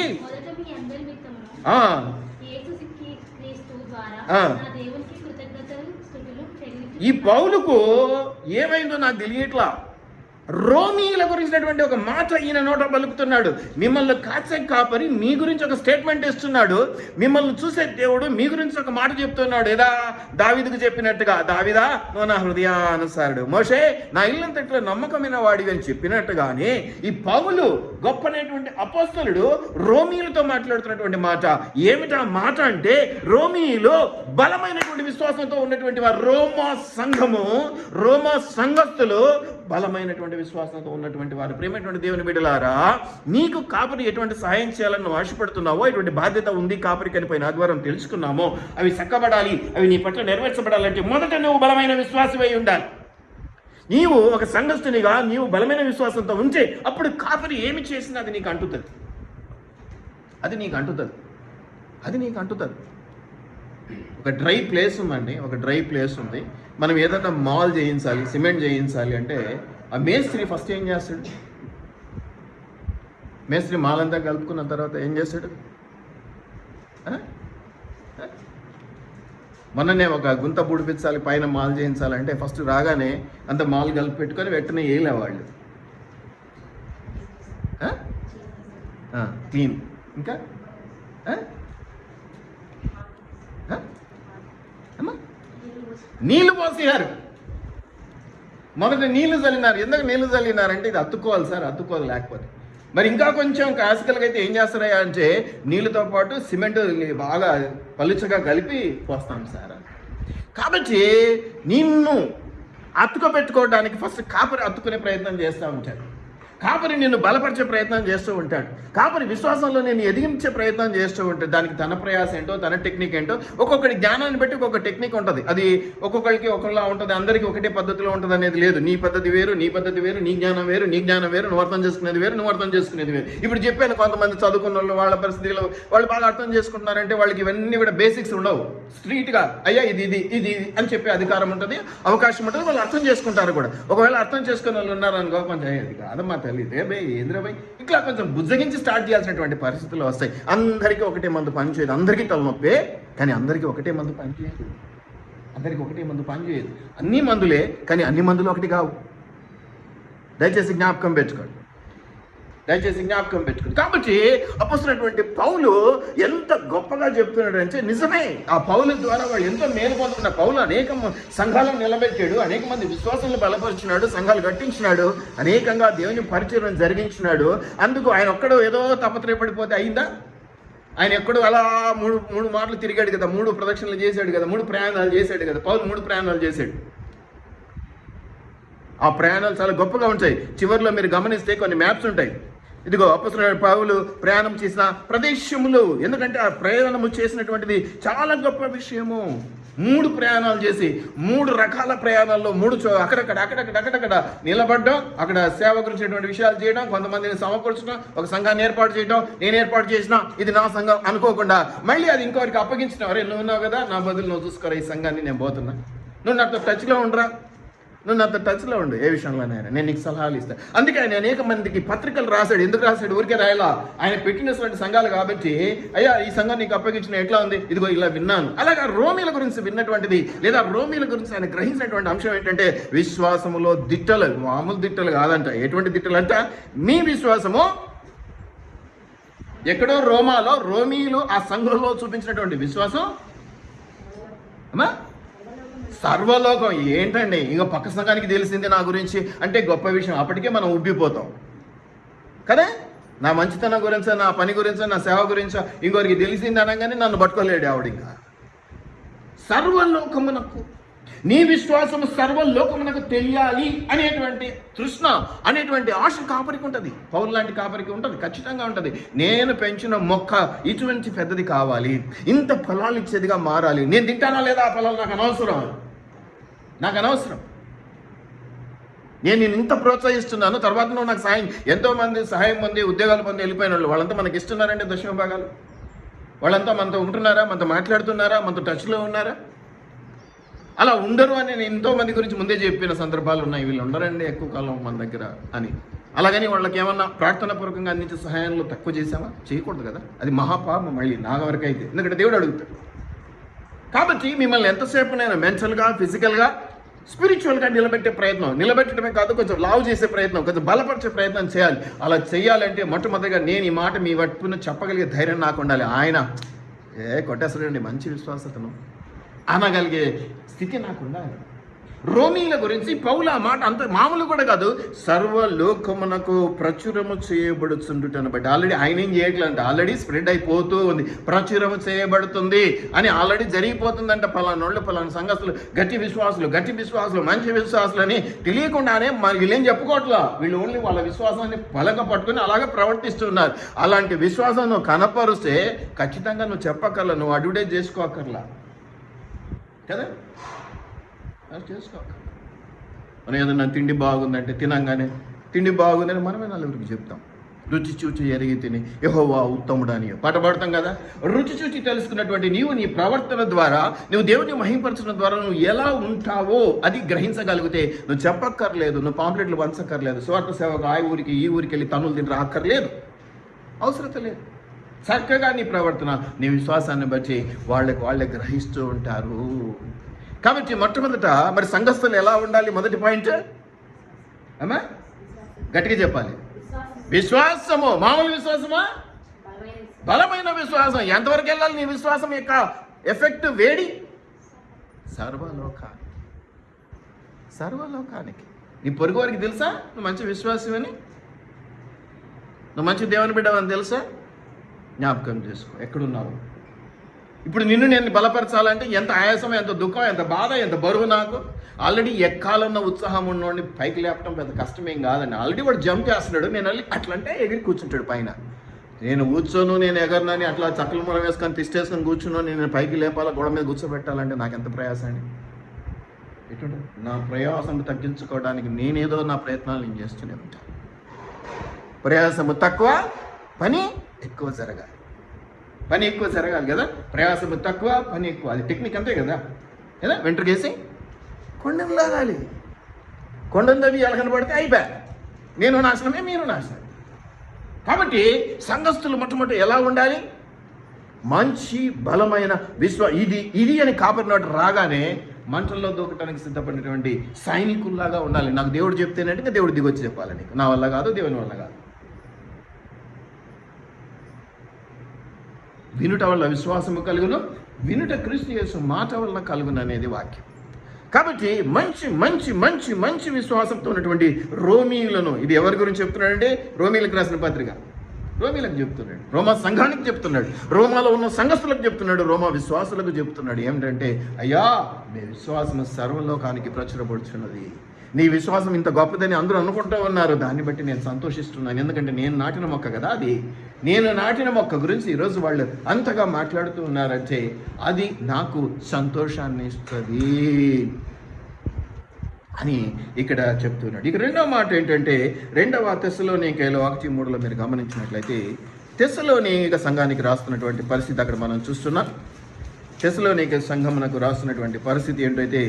ఈ పౌలుకు ఏమైందో నాకు తెలియట్లా. రోమీల గురించినటువంటి ఒక మాట ఈయన నోట పలుకుతున్నాడు. మిమ్మల్ని కాచే కాపరి మీ గురించి ఒక స్టేట్మెంట్ ఇస్తున్నాడు. మిమ్మల్ని చూసే దేవుడు మీ గురించి ఒక మాట చెప్తున్నాడు. ఏదా దావీదుకు చెప్పినట్టుగా, దావీదా నువ్వు నా హృదయానుసారుడు, మోషే నా ఇల్లంతట్లో నమ్మకమైన వాడివి అని చెప్పినట్టుగానే ఈ పౌలు గొప్పనటువంటి అపోస్తలుడు రోమీలతో మాట్లాడుతున్నటువంటి మాట ఏమిటా మాట అంటే, రోమీలో బలమైనటువంటి విశ్వాసంతో ఉన్నటువంటి వారు రోమా సంఘస్థులు బలమైనటువంటి విశ్వాసంతో ఉన్నటువంటి వారు. ప్రేమైనటువంటి దేవుని బిడ్డలారా, నీకు కాపరి ఎటువంటి సహాయం చేయాలని నువ్వు ఆశపడుతున్నావో, ఎటువంటి బాధ్యత ఉంది కాపరికి అని పోయిన ఆదివారం తెలుసుకున్నామో, అవి చక్కబడాలి, అవి నీ పట్ల నెరవేర్చబడాలంటే మొదట నువ్వు బలమైన విశ్వాసమై ఉండాలి. నీవు ఒక సంఘస్థునిగా నీవు బలమైన విశ్వాసంతో ఉంటే అప్పుడు కాపరి ఏమి చేసినా అది నీకు అంటుతుంది. ఒక డ్రై ప్లేస్ ఉంది. మనం ఏదైనా మాల్ చేయించాలి, సిమెంట్ చేయించాలి అంటే ఆ మేస్త్రి ఫస్ట్ ఏం చేస్తాడు? మేస్త్రి మాల్ అంతా కలుపుకున్న తర్వాత ఏం చేస్తాడు? మొన్ననే ఒక గుంత బుడిపించాలి, పైన మాల్ చేయించాలంటే ఫస్ట్ రాగానే అంత మాల్ కలిపి పెట్టుకొని వెంటనే వేయలేవాళ్ళు. క్లీన్, ఇంకా నీళ్ళు పోసేయారు. మొదట నీళ్లు చల్లినారు. ఎందుకు నీళ్లు చల్లినారంటే ఇది అతుక్కోవాలి సార్, అతుక్కోవాలి లేకపోతే. మరి ఇంకా కొంచెం క్లాసికల్గా అయితే ఏం చేస్తారా అంటే నీళ్ళతో పాటు సిమెంట్ బాగా పలుచగా కలిపి పోస్తాం సార్. కాబట్టి నిన్ను అతుకబెట్టుకోవడానికి ఫస్ట్ కాపరి అతుక్కునే ప్రయత్నం చేస్తూ ఉంటాడు. కాపరి నిన్ను బలపరిచే ప్రయత్నం చేస్తూ ఉంటాడు. కాపరి విశ్వాసంలో నేను ఎదిగించే ప్రయత్నం చేస్తూ ఉంటాడు. దానికి తన ప్రయాసం ఏంటో, తన టెక్నిక్ ఏంటో, ఒక్కొక్కటి జ్ఞానాన్ని బట్టి ఒక్కొక్క టెక్నిక్ ఉంటుంది. అది ఒక్కొక్కరికి ఒకలా ఉంటుంది, అందరికీ ఒకటే పద్ధతిలో ఉంటుంది అనేది లేదు. నీ పద్ధతి వేరు, నీ పద్ధతి వేరు, నీ జ్ఞానం వేరు, నీ జ్ఞానం వేరు, నువ్వు అర్థం చేసుకునేది వేరు, నువ్వు అర్థం చేసుకునేది వేరు. ఇప్పుడు చెప్పాను, కొంతమంది చదువుకున్న వాళ్ళు వాళ్ళ పరిస్థితిలో వాళ్ళు బాగా అర్థం చేసుకుంటున్నారంటే వాళ్ళకి ఇవన్నీ కూడా బేసిక్స్ ఉండవు. స్ట్రీట్గా అయ్యా ఇది ఇది ఇది అని చెప్పే అధికారం ఉంటుంది, అవకాశం ఉంటుంది, వాళ్ళు అర్థం చేసుకుంటారు కూడా. ఒకవేళ అర్థం చేసుకునే వాళ్ళు ఉన్నారనుకో, కొంచెం అది కాదమ్మా తెలియదే బై ఏంద్రా బై ఇట్లా కొంచెం బుజ్జగించి స్టార్ట్ చేయాల్సినటువంటి పరిస్థితులు వస్తాయి. అందరికీ ఒకటే మందు పని చేయదు, అందరికీ తలనొప్పే, కానీ అందరికీ ఒకటే మందు పని చేయదు. అందరికీ ఒకటే మందు పని చేయదు. అన్ని మందులే, కానీ అన్ని మందులు ఒకటి కావు. దయచేసి జ్ఞాపకం పెట్టుకోండి, దయచేసి జ్ఞాపకం పెట్టుకోండి. కాబట్టి అపొస్తలుడైనటువంటి పౌలు ఎంత గొప్పగా చెప్తున్నాడు అంటే నిజమే. ఆ పౌలు ద్వారా వాళ్ళు ఎంతో మేలు పొందుతున్న పౌలు అనేక సంఘాలను నిలబెట్టాడు, అనేక మంది విశ్వాసాలను బలపరిచినాడు, సంఘాలు కట్టించినాడు, అనేకంగా దేవుని పరిచయం జరిగించినాడు. అందుకు ఆయన ఒక్కడో ఏదో తపత్రయపడిపోతే అయిందా? ఆయన ఎక్కడో అలా మూడు మాటలు తిరిగాడు కదా, 3 ప్రదక్షిణలు చేశాడు కదా, 3 ప్రయాణాలు చేశాడు కదా. పౌలు 3 ప్రయాణాలు చేశాడు. ఆ ప్రయాణాలు చాలా గొప్పగా ఉంటాయి. చివరిలో మీరు గమనిస్తే కొన్ని మ్యాప్స్ ఉంటాయి. ఇదిగో అపొస్తలుడైన పౌలు ప్రయాణం చేసిన ప్రదేశములు, ఎందుకంటే ఆ ప్రయాణము చేసినటువంటిది చాలా గొప్ప విషయము. 3 ప్రయాణాలు చేసి 3 రకాల ప్రయాణాల్లో 3 అక్కడక్కడ నిలబడడం, అక్కడ సేవ గురించినటువంటి విషయాలు చేయడం, కొంతమందిని సమకూర్చడం, ఒక సంఘాన్ని ఏర్పాటు చేయడం, నేను ఏర్పాటు చేసిన ఇది నా సంఘం అనుకోకుండా మళ్ళీ అది ఇంకొకరికి అప్పగించడం. అరే నువ్వు ఉన్నావు కదా, నా బదులు నువ్వు చూసుకోరా ఈ సంఘాన్ని, నేను పోతున్నా, నువ్వు నాతో టచ్లో ఉండరా, నువ్వు నాతో టచ్లో ఉండు, ఏ విషయంలోనైనా నేను నీకు సలహాలు ఇస్తాను. అందుకే ఆయన అనేక మందికి పత్రికలు రాశాడు. ఎందుకు రాశాడు? ఊరికే రాయాలా? ఆయన పెట్టినటువంటి సంఘాలు కాబట్టి, అయ్యా ఈ సంఘం నీకు అప్పగించిన ఎట్లా ఉంది, ఇదిగో ఇలా విన్నాను. అలాగా రోమీల గురించి విన్నటువంటిది, లేదా రోమీల గురించి ఆయన గ్రహించినటువంటి అంశం ఏంటంటే విశ్వాసములో దిట్టలు, మామూలు దిట్టలు కాదంట. ఎటువంటి దిట్టలు అంట? మీ విశ్వాసము ఎక్కడో రోమాలో రోమీలు ఆ సంఘంలో చూపించినటువంటి విశ్వాసం అమ్మా సర్వలోకం. ఏంటండి ఇంకా పక్క సంఘానికి తెలిసింది నా గురించి అంటే గొప్ప విషయం. అప్పటికే మనం ఉబ్బిపోతాం కదా. నా మంచితనం గురించో, నా పని గురించో, నా సేవ గురించో ఇంకొకరికి తెలిసింది అనగానే నన్ను పట్టుకోలేడు ఆవిడ. ఇంకా సర్వలోకమునకు నీ విశ్వాసము సర్వలోకమునకు తెలియాలి అనేటువంటి తృష్ణ, అనేటువంటి ఆశ కాపరికి ఉంటుంది. పౌలు లాంటి కాపరికి ఉంటుంది, ఖచ్చితంగా ఉంటుంది. నేను పెంచిన మొక్క ఇటువంటి పెద్దది కావాలి, ఇంత ఫలాలు ఇచ్చేదిగా మారాలి. నేను తింటానా లేదా ఆ ఫలాలు నాకు అనవసరం, నాకు అనవసరం. నేను ఇంత ప్రోత్సహిస్తున్నాను, తర్వాత నువ్వు నాకు సాయం, ఎంతోమంది సహాయం పొంది ఉద్యోగాలు పొంది వెళ్ళిపోయిన వాళ్ళు, వాళ్ళంతా మనకి ఇస్తున్నారంటే దశమ భాగాలు, వాళ్ళంతా మనతో ఉంటున్నారా, మనతో మాట్లాడుతున్నారా, మనతో టచ్లో ఉన్నారా? అలా ఉండరు అని నేను ఎంతో మంది గురించి ముందే చెప్పిన సందర్భాలు ఉన్నాయి. వీళ్ళు ఉండరండి ఎక్కువ కాలం మన దగ్గర అని. అలాగని వాళ్ళకి ఏమన్నా ప్రార్థనాపూర్వకంగా అందించే సహాయంలో తక్కువ చేసామా? చేయకూడదు కదా, అది మహాపాపం. మళ్ళీ నా వరకు అయితే, ఎందుకంటే దేవుడు అడుగుతాడు. కాబట్టి మిమ్మల్ని ఎంతసేపు నేను మెంటల్గా, ఫిజికల్గా, స్పిరిచువల్గా నిలబెట్టే ప్రయత్నం, నిలబెట్టడమే కాదు కొంచెం లావు చేసే ప్రయత్నం, కొంచెం బలపరిచే ప్రయత్నం చేయాలి. అలా చేయాలంటే మొట్టమొదటిగా నేను ఈ మాట మీ వైపున చెప్పగలిగే ధైర్యం నాకు ఉండాలి. ఆయన కొట్టేస్తాడండి మంచి విశ్వాసతను అనగలిగే స్థితి నాకు ఉండాలి. రోమీల గురించి పౌలు ఆ మాట అంత మామూలు కూడా కాదు, సర్వలోకమునకు ప్రచురము చేయబడుతుండుటను బట్టి. ఆల్రెడీ ఆయన ఏం చేయట్లంటే ఆల్రెడీ స్ప్రెడ్ అయిపోతూ ఉంది, ప్రచురము చేయబడుతుంది అని ఆల్రెడీ జరిగిపోతుందంట. పలానోళ్ళు పలానా సంఘస్థులు గట్టి విశ్వాసులు మంచి విశ్వాసులు అని తెలియకుండానే మరి వీళ్ళేం చెప్పుకోవట్లా, వీళ్ళు ఓన్లీ వాళ్ళ విశ్వాసాన్ని బలంగా పట్టుకుని అలాగే ప్రవర్తిస్తున్నారు. అలాంటి విశ్వాసం నువ్వు కనపరుస్తే ఖచ్చితంగా నువ్వు చెప్పక్కర్లా, నువ్వు అడ్వర్టైజ్ చేసుకోక్కర్లా కదా, చేసుకో. మనం ఏదన్నా తిండి బాగుందంటే తినంగానే తిండి బాగుందని మనమే నలుగురికి చెప్తాం. రుచి చూచి ఎరిగి తిని యెహోవా ఉత్తముడు అని పాట పాడతాం కదా. రుచి చూచి తెలుసుకున్నటువంటి నీవు నీ ప్రవర్తన ద్వారా, నువ్వు దేవుని మహింపరచడం ద్వారా నువ్వు ఎలా ఉంటావో అది గ్రహించగలిగితే నువ్వు చెప్పక్కర్లేదు, నువ్వు పాంప్లెట్లు పంచక్కర్లేదు, స్వార్థ సేవకు ఆ ఊరికి ఈ ఊరికి వెళ్ళి తనులు తిని రాక్కర్లేదు, అవసరత లేదు. చక్కగా నీ ప్రవర్తన, నీ విశ్వాసాన్ని బట్టి వాళ్ళే గ్రహిస్తూ ఉంటారు. కాబట్టి మొట్టమొదట మరి సంఘస్థులు ఎలా ఉండాలి? మొదటి పాయింట్ అమ్మా గట్టిగా చెప్పాలి, విశ్వాసము. మామూలు విశ్వాసమా? బలమైన విశ్వాసం. ఎంతవరకు వెళ్ళాలి నీ విశ్వాసం యొక్క ఎఫెక్ట్? వేడి సర్వలోకానికి. నీ పొరుగు వారికి తెలుసా నువ్వు మంచి విశ్వాసమని, నువ్వు మంచి దేవుని బిడ్డవని తెలుసా? జ్ఞాపకం చేసుకో ఎక్కడున్నావు. ఇప్పుడు నిన్ను నేను బలపరచాలంటే ఎంత ఆయాసం, ఎంత దుఃఖం, ఎంత బాధ, ఎంత బరువు. నాకు ఆల్రెడీ ఎక్కాలన్న ఉత్సాహం ఉన్నోడిని పైకి లేపటం పెద్ద కష్టమేం కాదండి. ఆల్రెడీ వాడు జంప్ చేస్తున్నాడు, నేను వెళ్ళి అట్లంటే ఎగిరి కూర్చుంటాడు పైన. నేను కూర్చోను, నేను ఎగరనని అట్లా చక్కల మూల వేసుకొని తిష్టేసుకొని కూర్చున్నాను. నేను పైకి లేపాలా, గోడ మీద కూర్చోబెట్టాలంటే నాకు ఎంత ప్రయాసం అండి. ఎటువంటి నా ప్రయాసం తగ్గించుకోవడానికి నేనేదో నా ప్రయత్నాలు నేను చేస్తూనే ఉంటాను. ప్రయాసము తక్కువ, పని ఎక్కువ జరగాలి. పని ఎక్కువ జరగాలి కదా. ప్రయాసము తక్కువ, పని ఎక్కువ. అది టెక్నిక్ అంతే కదా. వెంట్రుకేసి కొండను లాగాలి. కొండను తవ్వి ఎలకనబడితే అయిపోయా, నేను నాశనమే, మీరు నాశనం. కాబట్టి సంఘస్థులు మొట్టమొదటి ఎలా ఉండాలి? మంచి బలమైన ఇది అని కాపరినోటి రాగానే మంటల్లో దూకటానికి సిద్ధపడినటువంటి సైనికుల్లాగా ఉండాలి. నాకు దేవుడు చెప్తేనంటే దేవుడు దిగొచ్చి చెప్పాలి. నీకు నా వల్ల కాదు, దేవుని వల్ల కాదు. వినుట వల్ల విశ్వాసము కలుగును, వినుట క్రీస్తు యేసు మాట వల్ల కలుగును అనేది వాక్యం. కాబట్టి మంచి మంచి మంచి మంచి విశ్వాసంతో ఉన్నటువంటి రోమీయులను, ఇది ఎవరి గురించి చెప్తున్నాడంటే రోమీలకు రాసిన పత్రిక, రోమీలకు చెప్తున్నాడు, రోమా సంఘానికి చెప్తున్నాడు, రోమాలో ఉన్న సంఘస్థులకు చెప్తున్నాడు, రోమా విశ్వాసులకు చెప్తున్నాడు. ఏమిటంటే అయ్యా, మీ విశ్వాసం సర్వలోకానికి ప్రచురపడుచున్నది. నీ విశ్వాసం ఇంత గొప్పదని అందరూ అనుకుంటూ ఉన్నారు. దాన్ని బట్టి నేను సంతోషిస్తున్నాను. ఎందుకంటే నేను నాటిన మొక్క కదా అది. నేను నాటిన మొక్క గురించి ఈరోజు వాళ్ళు అంతగా మాట్లాడుతూ ఉన్నారంటే అది నాకు సంతోషాన్ని ఇస్తుంది అని ఇక్కడ చెప్తున్నాడు. ఇక రెండవ మాట ఏంటంటే, 2వ తెస్సలోనికైలో 1:3 మీరు గమనించినట్లయితే తెస్సలోనిక సంఘానికి రాస్తున్నటువంటి పరిస్థితి అక్కడ మనం చూస్తున్నాం. తెస్సలోనిక సంఘమునకు రాస్తున్నటువంటి పరిస్థితి ఏంటైతే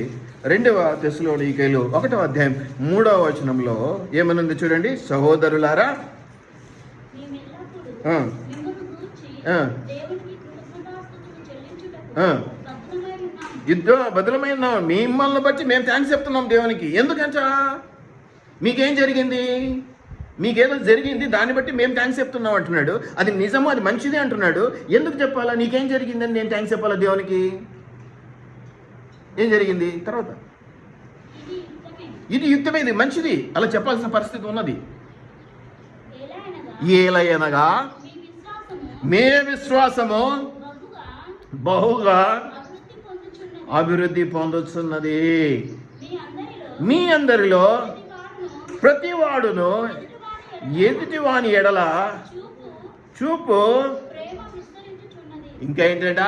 2వ తెస్సలోనికైలో 1వ అధ్యాయం 3వ వచనంలో ఏమనుంది చూడండి. సహోదరులారా, బదులమైన మిమ్మల్ని బట్టి మేము థ్యాంక్స్ చెప్తున్నాం దేవునికి. ఎందుకంటా మీకేం జరిగింది? మీకేదో జరిగింది, దాన్ని బట్టి మేము థ్యాంక్స్ చెప్తున్నాం అంటున్నాడు. అది నిజము, అది మంచిది అంటున్నాడు. ఎందుకు చెప్పాలా? నీకేం జరిగిందని నేను థ్యాంక్స్ చెప్పాలా దేవునికి? ఏం జరిగింది? తర్వాత ఇది యుక్తమే, ఇది మంచిది, అలా చెప్పాల్సిన పరిస్థితి ఉన్నది. ఏలయనగా మే విశ్వాసము బహుగా అభివృద్ధి పొందుతున్నది. మీ అందరిలో ప్రతివాడును ఎదుటివాని ఎడల చూపు. ఇంకా ఏంటంట?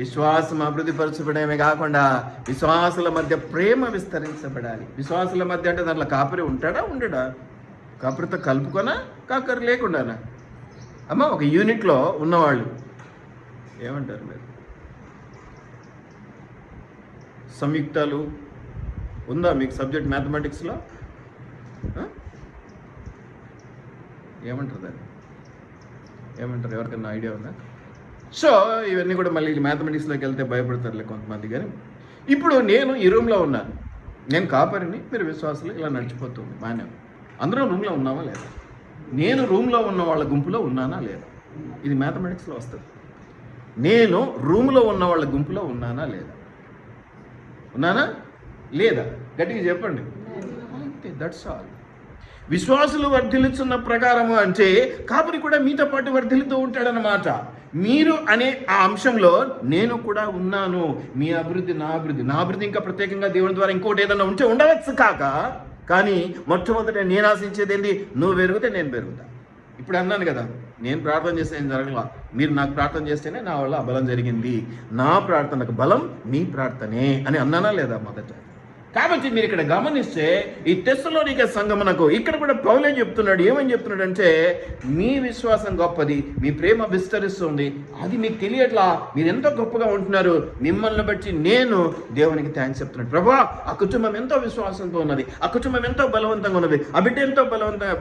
విశ్వాసం అభివృద్ధి పరచబడమే కాకుండా విశ్వాసుల మధ్య ప్రేమ విస్తరించబడాలి. విశ్వాసుల మధ్య అంటే దాంట్లో కాపరి ఉంటాడా, ఉండడా? కాపరితో కలుపుకొనా, కాకరి లేకుండానా? అమ్మ, ఒక యూనిట్లో ఉన్నవాళ్ళు ఏమంటారు మీరు? సంయుక్తాలు ఉందా మీకు సబ్జెక్ట్ మ్యాథమెటిక్స్లో? ఏమంటారు దాన్ని? ఏమంటారు? ఎవరికన్నా ఐడియా ఉందా? సో ఇవన్నీ కూడా మళ్ళీ మ్యాథమెటిక్స్లోకి వెళ్తే భయపడతారులే కొంతమంది. కానీ ఇప్పుడు నేను ఈ రూమ్లో ఉన్నాను, నేను కాపరిని, మీరు విశ్వాసులు, ఇలా నడిచిపోతుంది బాగానే. అందరం రూమ్లో ఉన్నామా లేదా? నేను రూమ్లో ఉన్న వాళ్ళ గుంపులో ఉన్నానా లేదా? ఇది మ్యాథమెటిక్స్లో వస్తుంది. నేను రూమ్లో ఉన్న వాళ్ళ గుంపులో ఉన్నానా లేదా? ఉన్నానా లేదా? గట్టిగా చెప్పండి. అంతే, దట్స్ ఆల్. విశ్వాసులు వర్ధిల్లుతున్న ప్రకారము అంటే కాపరి కూడా మీతో పాటు వర్ధిల్లుతూ ఉంటాడనమాట. మీరు అనే ఆ అంశంలో నేను కూడా ఉన్నాను. మీ అభివృద్ధి నా అభివృద్ధి, నా అభివృద్ధి ఇంకా ప్రత్యేకంగా దేవుని ద్వారా ఇంకోటి ఏదైనా ఉంటే ఉండవచ్చు కాక, కానీ మొట్టమొదట నేను ఆశించేది ఏంటి? నువ్వు పెరిగితే నేను పెరుగుతా. ఇప్పుడు అన్నాను కదా, నేను ప్రార్థన చేస్తే ఏం జరగల, మీరు నాకు ప్రార్థన చేస్తేనే నా వల్ల ఆ బలం జరిగింది. నా ప్రార్థనకు బలం మీ ప్రార్థనే అని అన్నానా లేదా మొదట? కాబట్టి మీరు ఇక్కడ గమనిస్తే ఈ తెస్సలోనిక సంఘమునకు ఇక్కడ కూడా పౌలే చెప్తున్నాడు. ఏమని చెప్తున్నాడంటే, మీ విశ్వాసం గొప్పది, మీ ప్రేమ విస్తరిస్తుంది, అది మీకు తెలియట్లా, మీరు ఎంతో గొప్పగా ఉంటున్నారు. మిమ్మల్ని బట్టి నేను దేవునికి థ్యాంక్స్ చెప్తున్నాడు. ప్రభా, ఆ కుటుంబం ఎంతో విశ్వాసంతో ఉన్నది, ఆ కుటుంబం ఎంతో బలవంతంగా ఉన్నది, ఆ బిడ్డ ఎంతో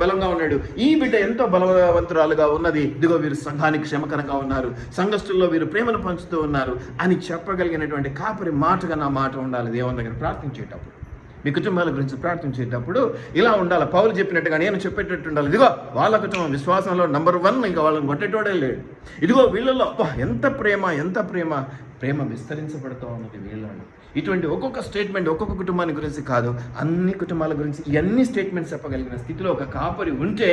బలంగా ఉన్నాడు, ఈ బిడ్డ ఎంతో బలవంతురాలుగా ఉన్నది. ఇదిగో వీరు సంఘానికి క్షమకరంగా ఉన్నారు, సంఘస్థుల్లో వీరు ప్రేమను పంచుతూ ఉన్నారు అని చెప్పగలిగినటువంటి కాపరి మాటగా నా మాట ఉండాలి. దేవుని దగ్గర ప్రార్థించేటప్పుడు, మీ కుటుంబాల గురించి ప్రార్థించేటప్పుడు ఇలా ఉండాలి. పౌలు చెప్పినట్టుగా నేను చెప్పేటట్టు ఉండాలి. ఇదిగో వాళ్ళ కుటుంబం విశ్వాసంలో నెంబర్ 1, ఇంకా వాళ్ళని కొట్టేటోడే లేడు. ఇదిగో వీళ్ళల్లో ఎంత ప్రేమ, ఎంత ప్రేమ, ప్రేమ విస్తరించబడుతూ ఉన్నది వీళ్ళలో. ఇటువంటి ఒక్కొక్క స్టేట్మెంట్ ఒక్కొక్క కుటుంబాన్ని గురించి కాదు, అన్ని కుటుంబాల గురించి ఎన్ని స్టేట్మెంట్స్ చెప్పగలిగిన స్థితిలో ఒక కాపరి ఉంటే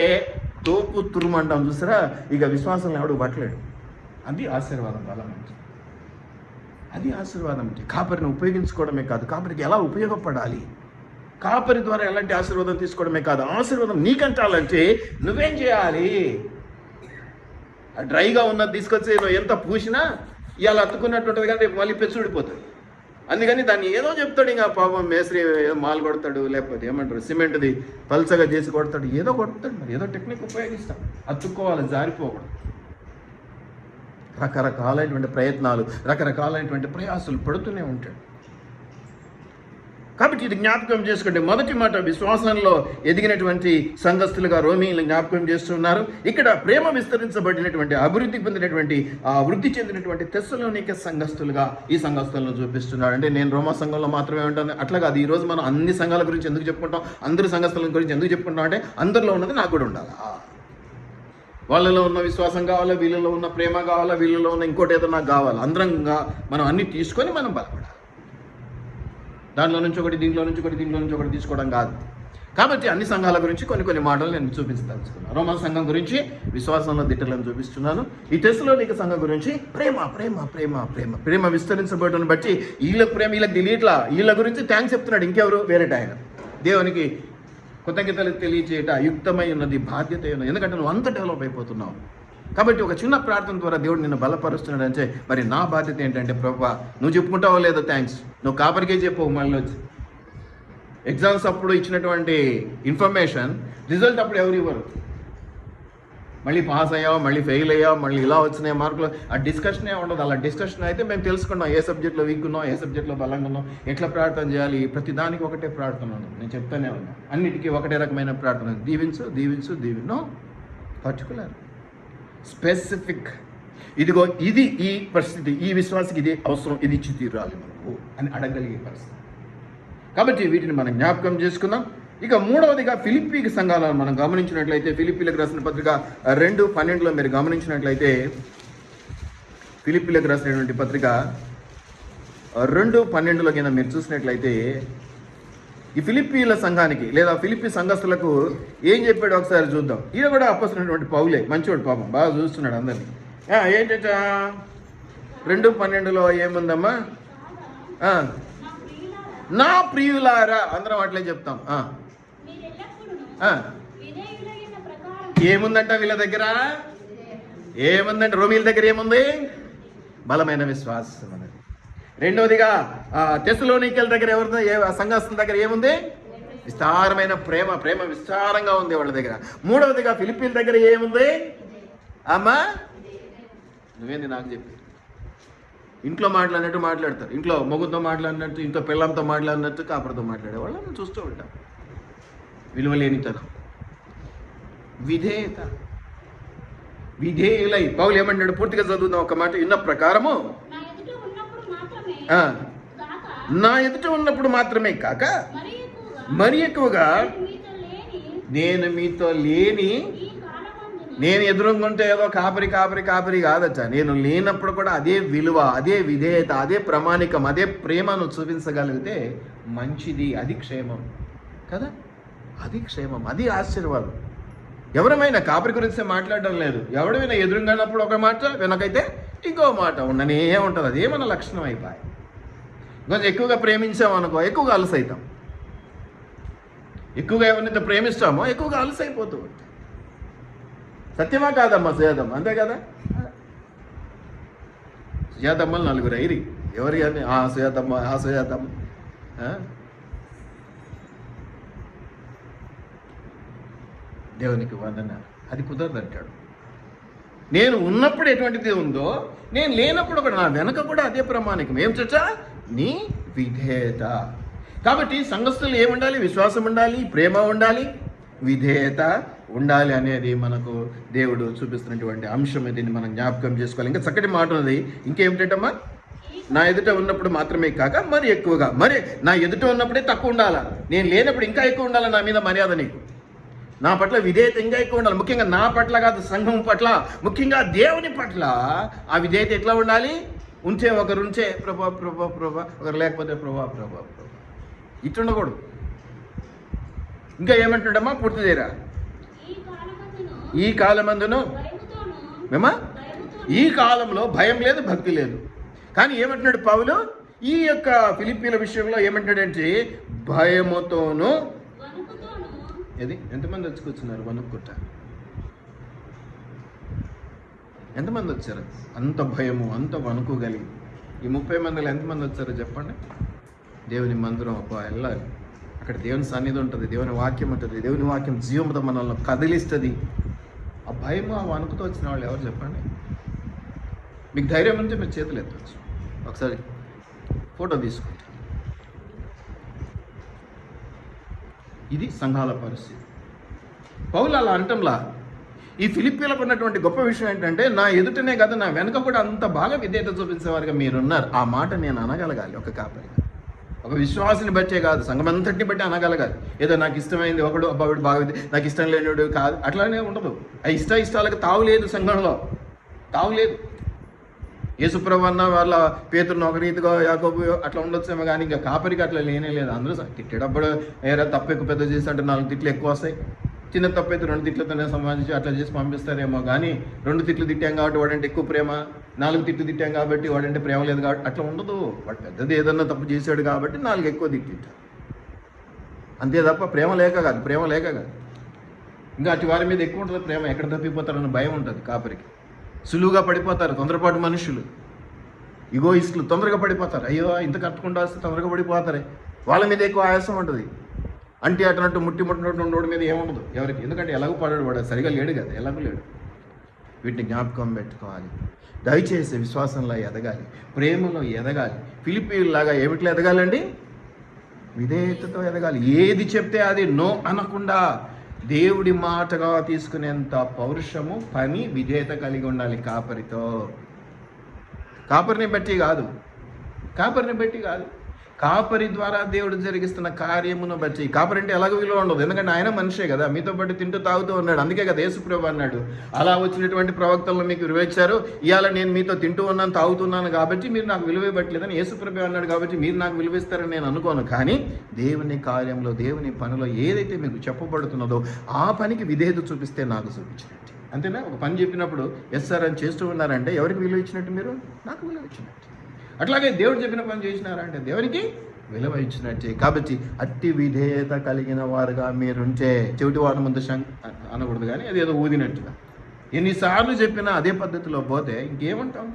తోపు తురుమంటాం చూసారా, ఇక విశ్వాసం ఎవడు పట్టలేడు. అది ఆశీర్వాదం బలం అంటే, అది ఆశీర్వాదం అంటే. కాపరిని ఉపయోగించుకోవడమే కాదు, కాపరికి ఎలా ఉపయోగపడాలి, కాపరి ద్వారా ఎలాంటి ఆశీర్వాదం తీసుకోవడమే కాదు, ఆశీర్వాదం నీకంటాలంటే నువ్వేం చేయాలి. డ్రైగా ఉన్నది తీసుకొచ్చి నువ్వు ఎంత పూసినా ఇవాళ అతుకున్నట్టుంటుంది, కానీ రేపు మళ్ళీ పెచ్చుడిపోతుంది. అందుకని దాన్ని ఏదో చెప్తాడు, ఇంకా పాపం మేస్త్రి మాల్ కొడతాడు, లేకపోతే ఏమంటారు సిమెంట్ది పల్చగా చేసి కొడతాడు, ఏదో కొడతాడు, మరి ఏదో టెక్నిక్ ఉపయోగిస్తాం, అతుక్కోవాలి, జారిపోకూడదు. రకరకాలైనటువంటి ప్రయత్నాలు, రకరకాలైనటువంటి ప్రయాసాలు పడుతూనే ఉంటాడు. కాబట్టి ఇది జ్ఞాపకం చేసుకోండి. మొదటి మాట విశ్వాసంలో ఎదిగినటువంటి సంఘస్థులుగా రోమీలు జ్ఞాపకం చేస్తున్నారు. ఇక్కడ ప్రేమ విస్తరించబడినటువంటి, అభివృద్ధి పొందినటువంటి, వృద్ధి చెందినటువంటి తెస్సలోనికే సంఘస్థులుగా ఈ సంఘస్థులను చూపిస్తున్నాడు. అంటే నేను రోమా సంఘంలో మాత్రమే ఉంటాను అట్లా కాదు. ఈరోజు మనం అన్ని సంఘాల గురించి ఎందుకు చెప్పుకుంటాం, అందరి సంఘస్థుల గురించి ఎందుకు చెప్పుకుంటాం అంటే అందరిలో ఉన్నది నాకు కూడా ఉండాలి. వాళ్ళలో ఉన్న విశ్వాసం కావాలా, వీళ్ళలో ఉన్న ప్రేమ కావాలా, వీళ్ళలో ఉన్న ఇంకోటి ఏదో నాకు కావాలి. అందరంగా మనం అన్ని తీసుకొని మనం బలపడాలి. దాంట్లో నుంచి ఒకటి, దీంట్లో నుంచి ఒకటి, దీంట్లో నుంచి ఒకటి తీసుకోవడం కాదు. కాబట్టి అన్ని సంఘాల గురించి కొన్ని మాటలు నేను చూపించదలుచుకున్నాను. రోమన్ సంఘం గురించి విశ్వాసంలో దిట్టలను చూపిస్తున్నాను. ఈ తెస్సలోనికే సంఘం గురించి ప్రేమ ప్రేమ ప్రేమ ప్రేమ ప్రేమ విస్తరించబడటం బట్టి వీళ్ళకి ప్రేమ, వీళ్ళకి తెలియట్లా, వీళ్ళ గురించి థ్యాంక్స్ చెప్తున్నాడు. ఇంకెవరు వేరేట ఆయన దేవునికి కృతజ్ఞతలు తెలియచేయట యుక్తమై ఉన్నది, బాధ్యత ఉన్నది. ఎందుకంటే నువ్వు అంత డెవలప్ అయిపోతున్నావు. కాబట్టి ఒక చిన్న ప్రార్థన ద్వారా దేవుడు నిన్ను బలపరుస్తున్నాడు అంటే, మరి నా బాధ్యత ఏంటంటే, ప్రభువా నువ్వు చెప్పుకుంటావో లేదో థ్యాంక్స్, నువ్వు కాపరికే చెప్పవు, మళ్ళీ వచ్చి ఎగ్జామ్స్ అప్పుడు ఇచ్చినటువంటి ఇన్ఫర్మేషన్ రిజల్ట్ అప్పుడు ఎవరు ఇవ్వరు. మళ్ళీ పాస్ అయ్యావు, మళ్ళీ ఫెయిల్ అయ్యావు, మళ్ళీ ఇలా వచ్చినాయి మార్కులు, ఆ డిస్కషనే ఉండదు. అలా డిస్కషన్ అయితే మేము తెలుసుకున్నాం ఏ సబ్జెక్ట్లో వీక్ ఉన్నాం, ఏ సబ్జెక్ట్లో బలంగా ఉన్నాం, ఎట్లా ప్రార్థన చేయాలి. ప్రతి దానికి ఒకటే ప్రార్థన ఉండదు, నేను చెప్తానే ఉన్నా. అన్నిటికీ ఒకటే రకమైన ప్రార్థన, దీవించు దీవించు దీవినో, పర్టికులర్ స్పెసిఫిక్. ఇదిగో ఇది ఈ పరిస్థితి, ఈ విశ్వాసకి ఇది అవసరం, ఇది ఇచ్చి తీరాలి మనకు అని అడగలిగే పరిస్థితి. కాబట్టి వీటిని మనం జ్ఞాపకం చేసుకుందాం. ఇక మూడవదిగా ఫిలిప్పీ సంఘాలను మనం గమనించినట్లయితే, ఫిలిప్పీలకు రాసిన పత్రిక 2:12 మీరు గమనించినట్లయితే, ఫిలిప్పీలకు రాసినటువంటి పత్రిక 2:12 కింద మీరు చూసినట్లయితే, ఈ ఫిలిప్పీల సంఘానికి లేదా ఫిలిప్పీ సంఘస్థులకు ఏం చెప్పాడు ఒకసారి చూద్దాం. ఈయన కూడా అప్పస్తున్నటువంటి పౌలే, మంచివాడు పాపం, బాగా చూస్తున్నాడు అందరినీ. ఏంటంట 2:12 ఏముందమ్మా, నా ప్రియులారా, అందరం అట్లే చెప్తాం. ఏముందంట వీళ్ళ దగ్గర, ఏముందంటే రోమీల దగ్గర ఏముంది, బలమైన విశ్వాసం అనేది. రెండవదిగా తెస్సలోనికేల దగ్గర సంఘస్థుల దగ్గర ఏముంది, విస్తారమైన ప్రేమ, ప్రేమ విస్తారంగా ఉంది వాళ్ళ దగ్గర. మూడవదిగా ఫిలిప్పీల దగ్గర ఏముంది, అమ్మా నువ్వేంది నాకు చెప్పి, ఇంట్లో మాట్లాడినట్టు మాట్లాడతారు, ఇంట్లో మొగుతో మాట్లాడినట్టు, ఇంట్లో పిల్లంతో మాట్లాడినట్టు, కాపరితో మాట్లాడేవాళ్ళు మనం చూస్తూ ఉంటాం. విలువలేనితనం, విధేయత, విధేయులై. పౌలు ఏమంటాడు, పూర్తిగా చదువుదాం ఒక మాట. ఇన్న ప్రకారము నా ఎదుట ఉన్నప్పుడు మాత్రమే కాక మరి ఎక్కువగా నేను మీతో లేని, నేను ఎదురుకుంటే ఏదో కాపరి కాపరి కాపరి కాదచ్చ, నేను లేనప్పుడు కూడా అదే విలువ, అదే విధేయత, అదే ప్రామాణికం, అదే ప్రేమను చూపించగలిగితే మంచిది. అది క్షేమం కదా, అది క్షేమం, అది ఆశీర్వాదం. ఎవరమైనా కాపరి గురించి మాట్లాడడం లేదు, ఎవడమైనా ఎదురుగానప్పుడు ఒక మాట, వెనకైతే ఇంకో మాట ఉండనే ఉంటుంది. అదే మన లక్షణం అయిపోయి. కొంచెం ఎక్కువగా ప్రేమించామనుకో ఎక్కువగా అలసైతాం, ఎక్కువగా ఎవరినైతే ప్రేమిస్తామో ఎక్కువగా అలసైపోతూ ఉంటాం. సత్యమా కాదమ్మా సుజాతమ్మ, అంతే కదా. సుజాతమ్మలు 4 ఐరి, ఎవరి అని సుజాతమ్మ సుజాతమ్మ. దేవునికి వందనాలు. అది కుదరదంటాడు. నేను ఉన్నప్పుడు ఎటువంటిది ఉందో, నేను లేనప్పుడు కూడా నా వెనక కూడా అదే ప్రామాణికం. ఏం చచ్చా, నీ విధేయత. కాబట్టి సంఘస్థులు ఏముండాలి, విశ్వాసం ఉండాలి, ప్రేమ ఉండాలి, విధేయత ఉండాలి అనేది మనకు దేవుడు చూపిస్తున్నటువంటి అంశం. దీన్ని మనం జ్ఞాపకం చేసుకోవాలి. ఇంకా చక్కటి మాట ఉన్నది, ఇంకేమిటమ్మా, నా ఎదుట ఉన్నప్పుడు మాత్రమే కాక మరి ఎక్కువగా. మరి నా ఎదుట ఉన్నప్పుడే తక్కువ ఉండాలా, నేను లేనప్పుడు ఇంకా ఎక్కువ ఉండాలా నా మీద మర్యాద, నీకు నా పట్ల విధేయత ఇంకా ఎక్కువ ఉండాలి. ముఖ్యంగా నా పట్ల కాదు, సంఘం పట్ల, ముఖ్యంగా దేవుని పట్ల ఆ విధేయత ఎట్లా ఉండాలి, ఉంటే ఒకరుంటే ప్రభా ప్రభా ప్రభా, ఒకరు లేకపోతే ప్రభా ప్రభా ప్రభా. ఇట్లుండకూడదు. ఇంకా ఏమంటున్నాడమ్మా, పూర్తి చేయరా. ఈ కాలమందును మేమా ఈ కాలంలో భయం లేదు, భక్తి లేదు. కానీ ఏమంటున్నాడు పౌలు ఈ యొక్క ఫిలిప్పీల విషయంలో ఏమంటాడంటే భయముతోను. ఇది ఎంతమంది వచ్చి కూర్చున్నారు వణుక్కుంట? ఎంతమంది వచ్చారు? అంత భయము, అంత వణుకు కలిగి ఈ 30 మందిలో ఎంతమంది వచ్చారో చెప్పండి. దేవుని మందిరం వెళ్ళాలి, అక్కడ దేవుని సన్నిధి ఉంటుంది, దేవుని వాక్యం ఉంటుంది, దేవుని వాక్యం జీవంతో మనల్ని కదిలిస్తుంది. ఆ భయము, ఆ వణుకుతో వచ్చిన వాళ్ళు ఎవరు చెప్పండి? మీకు ధైర్యం ఉంటే మీరు చేతులు ఎత్తవచ్చు. ఒకసారి ఫోటో తీసుకుంటాం. ఇది సంఘాల పరిస్థితి. పౌలు అలా అంటంలా. ఈ ఫిలిప్పీలకు ఉన్నటువంటి గొప్ప విషయం ఏంటంటే నా ఎదుటనే కదా నా వెనుక కూడా అంత బాగా విధేయత చూపించేవారుగా మీరున్నారు. ఆ మాట నేను అనగలగాలి. ఒక కాపరి, ఒక విశ్వాసిని బట్టే కాదు, సంఘమంతటిని బట్టి అనగలగాలి. ఏదో నాకు ఇష్టమైంది ఒకడు అబ్బాడు బాగా నాకు ఇష్టం లేనివాడు కాదు, అట్లానే ఉండదు. ఆ ఇష్టాలకు తావు లేదు, సంఘంలో తావు లేదు. యేసుప్రభు అన్న వాళ్ళ పేతురును ఒక రీతిగా యాకోబు అట్లా ఉండొచ్చేమో, కానీ ఇంకా కాపరికి అట్లా లేనే లేదు. అందరూ తిట్టేటప్పుడు ఏరా తప్పు ఎక్కువ పెద్ద చేసి అంటే 4 తిట్లు ఎక్కువ వస్తాయి. చిన్న తప్పు అయితే 2 తిట్లతోనే సంబంధించి అట్లా చేసి పంపిస్తారేమో. కానీ 2 తిట్లు తిట్టాం కాబట్టి వాడంటే ఎక్కువ ప్రేమ, 4 తిట్లు తిట్టాం కాబట్టి వాడంటే ప్రేమ లేదు కాబట్టి అట్లా ఉండదు. వాడు పెద్దది ఏదన్నా తప్పు చేశాడు కాబట్టి 4 ఎక్కువ తిట్టింటాడు, అంతే తప్ప ప్రేమ లేక కాదు. ప్రేమ లేక కాదు, ఇంకా అటు వారి మీద ఎక్కువ ఉంటుంది ప్రేమ. ఎక్కడ తప్పిపోతారన్న భయం ఉంటుంది కాపరికి. సులువుగా పడిపోతారు తొందరపాటు మనుషులు, ఇగోయిస్టులు తొందరగా పడిపోతారు. అయ్యో ఇంత కట్టుకుంటూ వస్తే తొందరగా పడిపోతారే, వాళ్ళ మీద ఎక్కువ ఆయాసం ఉంటుంది. అంటే అటునట్టు ముట్టినట్టు రోడ్డు మీద ఏముండదు ఎవరికి, ఎందుకంటే ఎలాగో పడాడు, వాడు సరిగా లేడు కదా, ఎలాగో లేడు. వీటిని జ్ఞాపకం పెట్టుకోవాలి. దయచేసి విశ్వాసంలో ఎదగాలి, ప్రేమలో ఎదగాలి. ఫిలిప్పీలాగా ఏమిట్లో ఎదగాలండి? విధేయతతో ఎదగాలి. ఏది చెప్తే అది నో అనకుండా దేవుడి మాటగా తీసుకునేంత పౌరుషము, పని, విధేయత కలిగి ఉండాలి కాపరితో. కాపరిని బట్టి కాదు, కాపరి ద్వారా దేవుడు జరిగిస్తున్న కార్యమును బట్టి. కాపరి అంటే ఎలాగో విలువ ఉండదు, ఎందుకంటే ఆయన మనిషే కదా, మీతో పాటు తింటూ తాగుతూ ఉన్నాడు. అందుకే కదా యేసుప్రభు అన్నాడు, అలా వచ్చినటువంటి ప్రవక్తలను మీకు విలువించారు, ఇవాళ నేను మీతో తింటూ ఉన్నాను తాగుతున్నాను కాబట్టి మీరు నాకు విలువ ఇవ్వట్లేదని యేసుప్రభు అన్నాడు కాబట్టి మీరు నాకు విలువిస్తారని నేను అనుకోను. కానీ దేవుని కార్యంలో, దేవుని పనిలో ఏదైతే మీకు చెప్పబడుతున్నదో ఆ పనికి విధేయత చూపిస్తే నాకు చూపించినట్టు. అంతేనా? ఒక పని చెప్పినప్పుడు ఎస్ సార్ అని చేస్తూ ఉన్నారంటే ఎవరికి విలువ ఇచ్చినట్టు? మీరు నాకు విలువ ఇచ్చినట్టు. అట్లాగే దేవుడు చెప్పిన పని చేసినారా అంటే దేవునికి విలువ ఇచ్చినట్టే. కాబట్టి అట్టి విధేయత కలిగిన వారుగా మీరుంటే, చెవిటి వారి ముందు అనకూడదు, కానీ అది ఏదో ఊదినట్టుగా ఎన్నిసార్లు చెప్పినా అదే పద్ధతిలో పోతే ఇంకేమంటాం?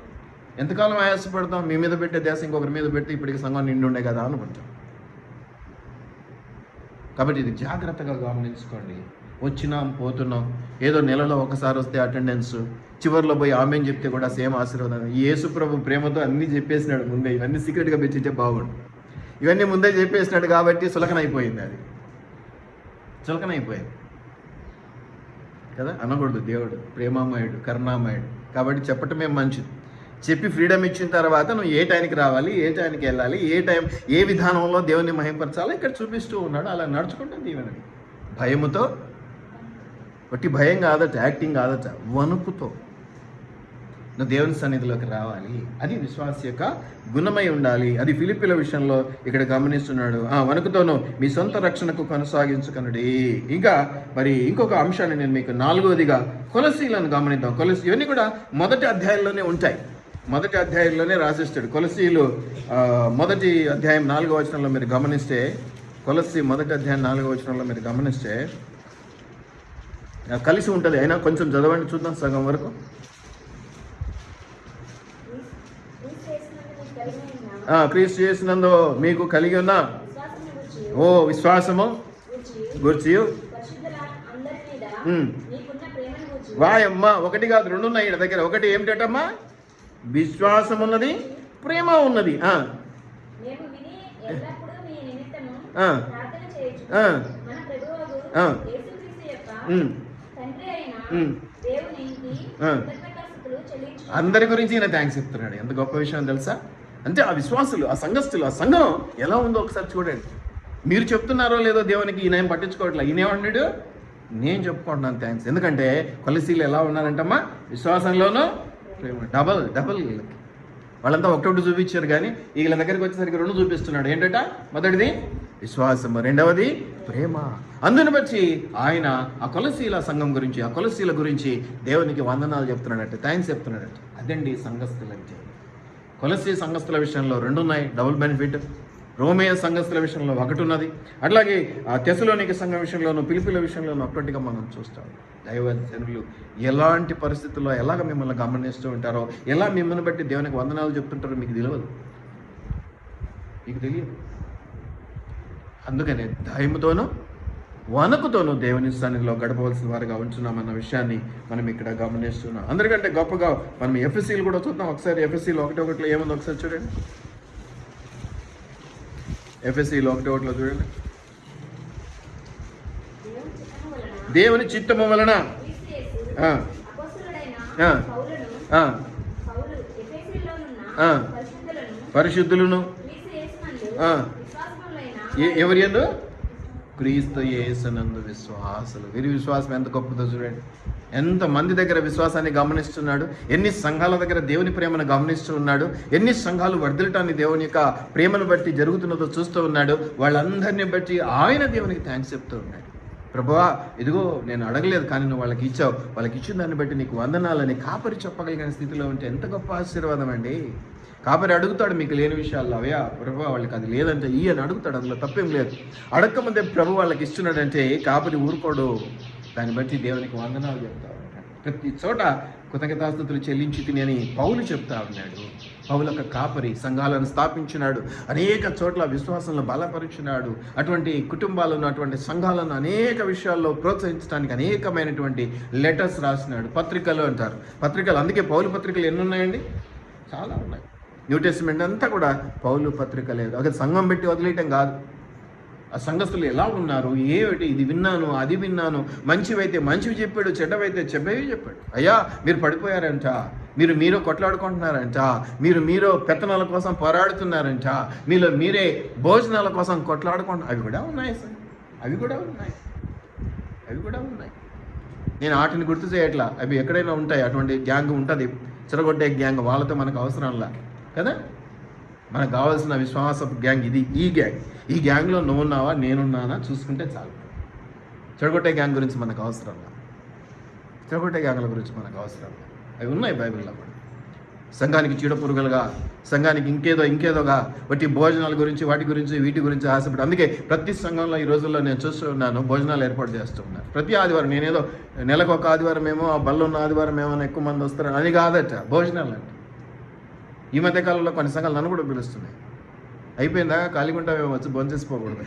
ఎంతకాలం ఆయాసపడతాం? మీ మీద పెట్టే దేశం ఇంకొకరి మీద పెట్టి ఇప్పటికి సంఘం నిండుండే కదా అనుకుంటాం. కాబట్టి ఇది జాగ్రత్తగా గమనించుకోండి. వచ్చినాం పోతున్నాం, ఏదో నెలలో ఒకసారి వస్తే అటెండెన్స్, చివరిలో పోయి ఆమెను చెప్తే కూడా సేమ్ ఆశీర్వాదం. ఈ యేసుప్రభు ప్రేమతో అన్నీ చెప్పేసినాడు ముందే. ఇవన్నీ సీక్రెట్గా పెంచితే బాగుండు. ఇవన్నీ ముందే చెప్పేసినాడు కాబట్టి సులకనైపోయింది, అది చులకనైపోయింది కదా. అనకూడదు, దేవుడు ప్రేమామయుడు, కరుణామయుడు కాబట్టి చెప్పటమే మంచిది. చెప్పి ఫ్రీడమ్ ఇచ్చిన తర్వాత నువ్వు ఏ టైంకి రావాలి, ఏ టైంకి వెళ్ళాలి, ఏ విధానంలో దేవుని మహింపరచాలో ఇక్కడ చూపిస్తూ ఉన్నాడు. అలా నడుచుకుంటే దీవెనని. భయముతో, బట్టి భయం కాదట, యాక్టింగ్ కాదట, వణుకుతో నువ్వు దేవుని సన్నిధిలోకి రావాలి. అది విశ్వాస యొక్క గుణమై ఉండాలి. అది ఫిలిప్పీల విషయంలో ఇక్కడ గమనిస్తున్నాడు. వణుకుతోనూ మీ సొంత రక్షణకు కొనసాగించుకనుడి. ఇంకా మరి ఇంకొక అంశాన్ని నేను మీకు 4వదిగా కొలసీలను గమనిద్దాం. ఇవన్నీ కూడా మొదటి అధ్యాయంలోనే ఉంటాయి. మొదటి అధ్యాయంలోనే రాసిస్తాడు. కొలసీలు 1వ అధ్యాయం 4వ వచనంలో మీరు గమనిస్తే, కొలసీ 1వ అధ్యాయం 4వ వచనంలో మీరు గమనిస్తే కలిసి ఉంటుంది. అయినా కొంచెం చదవండి చూద్దాం సగం వరకు. క్రీస్తు చేసినందు మీకు కలిగి ఉన్న విశ్వాసము గురించి వాయమ్మ, ఒకటి కాదు 2 ఉన్నాయి ఈయన దగ్గర. ఒకటి ఏమిటమ్మా? విశ్వాసం ఉన్నది, ప్రేమ ఉన్నది. అందరి గురించి ఈయన థ్యాంక్స్ చెప్తున్నాడు. ఎంత గొప్ప విషయం తెలుసా? అంటే ఆ విశ్వాసులు, ఆ సంఘస్థులు, ఆ సంఘం ఎలా ఉందో ఒకసారి చూడండి. మీరు చెప్తున్నారో లేదో దేవునికి ఈయన ఏం పట్టించుకోవట్లే. ఈయన ఏమన్నాడు? నేను చెప్పుకుంటున్నాను థ్యాంక్స్. ఎందుకంటే కొలసీలు ఎలా ఉన్నారంటమ్మా? విశ్వాసంలోనూ ప్రేమ. డబల్ వాళ్ళంతా ఒకటొకటి చూపించారు, కానీ వీళ్ళ దగ్గరికి వచ్చేసరికి 2 చూపిస్తున్నాడు. ఏంటట? మొదటిది విశ్వాసము, రెండవది ప్రేమ. అందుని బట్టి ఆయన ఆ కొలసీల సంఘం గురించి, ఆ కొలసీల గురించి దేవునికి వందనాలు చెప్తున్నాడట, థ్యాంక్స్ చెప్తున్నాడట. అదండి సంఘస్థులు అంటే. కొలసీ సంఘస్థుల విషయంలో 2 ఉన్నాయి, డబుల్ బెనిఫిట్. రోమేయ సంఘస్థుల విషయంలో 1 ఉన్నది. అట్లాగే ఆ తెసలోనిక సంఘం విషయంలోనూ, పిలిపిల విషయంలోనూ ఒకటిగా మనం చూస్తాం. దైవజనులు ఎలాంటి పరిస్థితుల్లో ఎలాగ మిమ్మల్ని గమనిస్తూ ఉంటారో, ఎలా మిమ్మల్ని బట్టి దేవునికి వందనాలు చెప్తుంటారో మీకు తెలియదు, మీకు తెలియదు. అందుకనే ధైర్యంతోనూ వణుకుతోనూ దేవుని సన్నిధిలో గడపవలసిన వారిగా ఉంచున్నామన్న విషయాన్ని మనం ఇక్కడ గమనిస్తున్నాం. అందరికంటే గొప్పగా మనం ఎఫ్ఎస్సీలు కూడా చూద్దాం. ఒకసారి ఎఫ్ఎస్సీలు 1:1 ఏముంది ఒకసారి చూడండి. ఎఫ్ఎస్సీలు 1:1 చూడండి. దేవుని చిత్తము వలన పరిశుద్ధులను ఎవరి యందు? క్రీస్తు యేసునందు విశ్వాసులు. వీరి విశ్వాసం ఎంత గొప్పదో చూడండి. ఎంతమంది దగ్గర విశ్వాసాన్ని గమనిస్తున్నాడు, ఎన్ని సంఘాల దగ్గర దేవుని ప్రేమను గమనిస్తూ ఉన్నాడు, ఎన్ని సంఘాలు వర్ధిల్లటాన్ని దేవుని యొక్క ప్రేమను బట్టి జరుగుతున్నదో చూస్తూ ఉన్నాడు. వాళ్ళందరినీ బట్టి ఆయన దేవునికి థ్యాంక్స్ చెప్తూ ఉన్నాడు. ప్రభువా, ఇదిగో నేను అడగలేదు, కానీ నువ్వు వాళ్ళకి ఇచ్చావు, వాళ్ళకి ఇచ్చిన దాన్ని బట్టి నీకు వందనాలని కాపరి చెప్పగలిగిన స్థితిలో ఉంటే ఎంత గొప్ప ఆశీర్వాదం అండి. కాపరి అడుగుతాడు మీకు లేని విషయాల్లో, అవయా ప్రభు వాళ్ళకి అది లేదంటే ఈ అని అడుగుతాడు, అందులో తప్పేం లేదు. అడగకముందే ప్రభు వాళ్ళకి ఇస్తున్నాడంటే కాపరి ఊరుకోడు. దాన్ని బట్టి దేవునికి వందనాలు చెప్తా ఉన్నాడు. ప్రతి చోట కృతజ్ఞతాస్తుతులు చెల్లించి తిని అని పౌలు చెప్తా ఉన్నాడు. పౌలు ఒక కాపరి సంఘాలను స్థాపించినాడు, అనేక చోట్ల విశ్వాసంలో బలపరిచినాడు. అటువంటి కుటుంబాలను, అటువంటి సంఘాలను అనేక విషయాల్లో ప్రోత్సహించడానికి అనేకమైనటువంటి లెటర్స్ రాసినాడు. పత్రికలు అంటారు, పత్రికలు. అందుకే పౌలు పత్రికలు ఎన్ని ఉన్నాయండి? చాలా ఉన్నాయి. న్యూ టెస్టిమెంట్ అంతా కూడా పౌలు పత్రిక లేదు. అక్కడ సంఘం పెట్టి వదిలేయటం కాదు. ఆ సంఘస్థులు ఎలా ఉన్నారు, ఏమిటి, ఇది విన్నాను, అది విన్నాను, మంచివైతే మంచివి చెప్పాడు, చెడ్డవైతే చెడ్డవి చెప్పాడు. అయ్యా మీరు పడిపోయారంట, మీరు కొట్లాడుకుంటున్నారంట, మీరు పెత్తనాల కోసం పోరాడుతున్నారంట, మీలో మీరే భోజనాల కోసం కొట్లాడుకుంటున్నారు. అవి కూడా ఉన్నాయి సార్, అవి కూడా ఉన్నాయి. నేను వాటిని గుర్తు చేయట్లా, అవి ఎక్కడైనా ఉంటాయి. అటువంటి గ్యాంగ్ ఉంటుంది, చెరగొట్టే గ్యాంగ్. వాళ్ళతో మనకు అవసరంలా కదా. మనకు కావాల్సిన విశ్వాస గ్యాంగ్ ఇది. ఈ గ్యాంగ్లో నువ్వున్నావా, నేనున్నానా చూసుకుంటే చాలు. చెడగొట్టే గ్యాంగ్ గురించి మనకు అవసరంలా, చెడగొట్టే గ్యాంగ్ల గురించి మనకు అవసరంలా. అవి ఉన్నాయి బైబిల్లో కూడా. సంఘానికి చీడపురుగులుగా, సంఘానికి ఇంకేదోగా బట్టి భోజనాల గురించి, వీటి గురించి ఆశపడి. అందుకే ప్రతి సంఘంలో ఈ రోజుల్లో నేను చూస్తూ ఉన్నాను, భోజనాలు ఏర్పాటు చేస్తూ ఉన్నారు. ప్రతి ఆదివారం నేనేదో నెలకు ఒక ఆదివారం ఏమో, ఆ బల్ల ఉన్న ఆదివారం ఏమో ఎక్కువ మంది వస్తారు అని కాదట, భోజనాలు అంటే. ఈ మధ్యకాలంలో కొన్ని సంఘాలు నన్ను కూడా పిలుస్తున్నాయి. అయిపోయిందా, ఖాళీగుంటా మేము వచ్చి భోంచేసిపోకూడదు.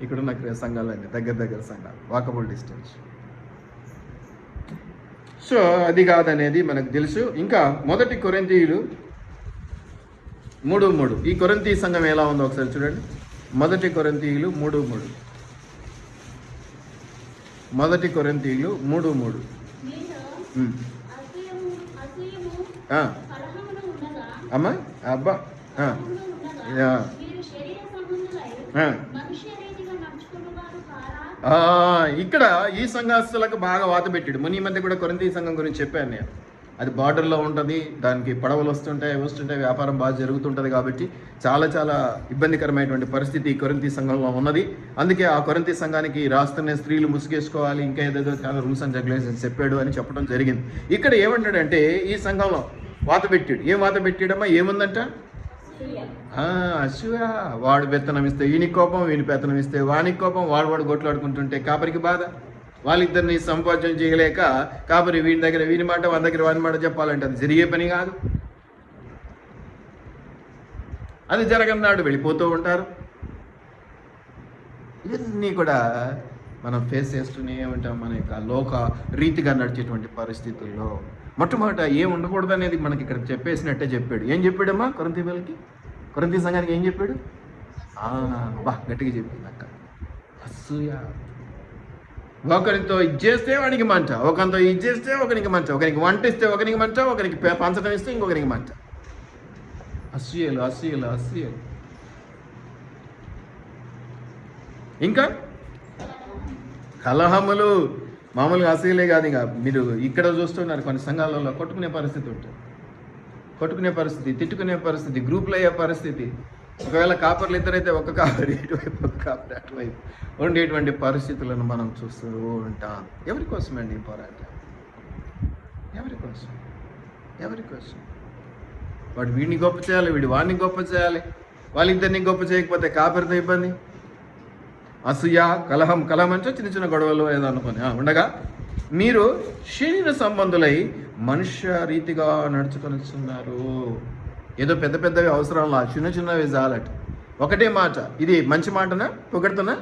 ఇక్కడున్న సంఘాలు అన్నీ దగ్గర సంఘాలు, వాకబుల్ డిస్టెన్స్. సో అది కాదనేది మనకు తెలుసు. ఇంకా 1 కొరింథీయులు 3:3. ఈ కొరింథీ సంఘం ఎలా ఉందో ఒకసారి చూడండి. 1 కొరింథీయులు 3:3. 1 కొరింథీయులు 3:3. అమ్మా అబ్బా ఇక్కడ ఈ సంఘస్థులకు బాగా వాత పెట్టాడు. ముని మధ్య కూడా కొరింథీ సంఘం గురించి చెప్పాను నేను. అది బార్డర్లో ఉంటుంది, దానికి పడవలు వస్తుంటాయి, వ్యాపారం బాగా జరుగుతుంటుంది. కాబట్టి చాలా ఇబ్బందికరమైనటువంటి పరిస్థితి ఈ కొరింథీ సంఘంలో ఉన్నది. అందుకే ఆ కొరింథీ సంఘానికి రాస్తున్న స్త్రీలు ముసుగేసుకోవాలి, ఇంకా ఏదేదో చాలా రూల్స్ అండ్ రెగ్యులేషన్స్ చెప్పాడు అని చెప్పడం జరిగింది. ఇక్కడ ఏమంటాడంటే ఈ సంఘంలో వాత పెట్టాడు. ఏం వాత పెట్టాడమ్మా? ఏముందంట? అసూయ. వాడు పెత్తనం ఇస్తే వీనికి కోపం, వీని పెత్తనం ఇస్తే వానికి కోపం, వాడు కొట్లాడుకుంటుంటే కాపరికి బాధ. వాళ్ళిద్దరిని సంపాదన చేయలేక కాపరి వీని దగ్గర వీని మాట, వాని దగ్గర వాని మాట చెప్పాలంటే అది జరిగే పని కాదు. అది జరగన్నాడు వెళ్ళిపోతూ ఉంటారు. ఇవన్నీ కూడా మనం ఫేస్ చేస్తూనే ఉంటాం మన యొక్క లోక రీతిగా నడిచేటువంటి పరిస్థితుల్లో. మొట్టమొదట ఏం ఉండకూడదు అనేది మనకి ఇక్కడ చెప్పేసినట్టే చెప్పాడు. ఏం చెప్పాడమ్మా కొరింథీ సంఘానికి ఏం చెప్పాడు? గట్టిగా చెప్పింది అక్క. అసూయ. ఒకరితో ఇది చేస్తే వాడికి మంట, ఒకరితో ఇది చేస్తే ఒకరికి మంట, ఒకరికి వంట ఇస్తే ఒకరికి మంట, ఒకరికి పంచడం ఇస్తే ఇంకొకరికి మంట. అసూయలు. ఇంకా కలహములు. మామూలుగా అసూయలే కాదు, ఇంకా మీరు ఇక్కడ చూస్తున్నారు కొన్ని సంఘాలలో కొట్టుకునే పరిస్థితి ఉంటుంది. కొట్టుకునే పరిస్థితి, తిట్టుకునే పరిస్థితి, గ్రూపులు అయ్యే పరిస్థితి, ఒకవేళ కాపర్లు ఇద్దరైతే ఒక కాపరి ఇటువైపు, ఒక కాపరి అటువైపు ఉండేటువంటి పరిస్థితులను మనం చూస్తూ ఉంటాం. ఎవరి కోసమండి ఈ పోరాటం? ఎవరి కోసం? ఎవరి కోసం? వాడు వీడిని గొప్ప చేయాలి, వీడు వాడిని గొప్ప చేయాలి, వాళ్ళిద్దరిని గొప్ప చేయకపోతే కాపరితో ఇబ్బంది, అసూయ, కలహం అంటే చిన్న చిన్న గొడవలు ఏదో అనుకుని ఉండగా మీరు శరీర సంబంధులై మనుష్య రీతిగా నడుచుకొనిస్తున్నారు. ఏదో పెద్ద పెద్దవి అవసరంలా, చిన్న చిన్నవి చాలట. ఒకటే మాట, ఇది మంచి మాటనా, పొగడుతున్నా,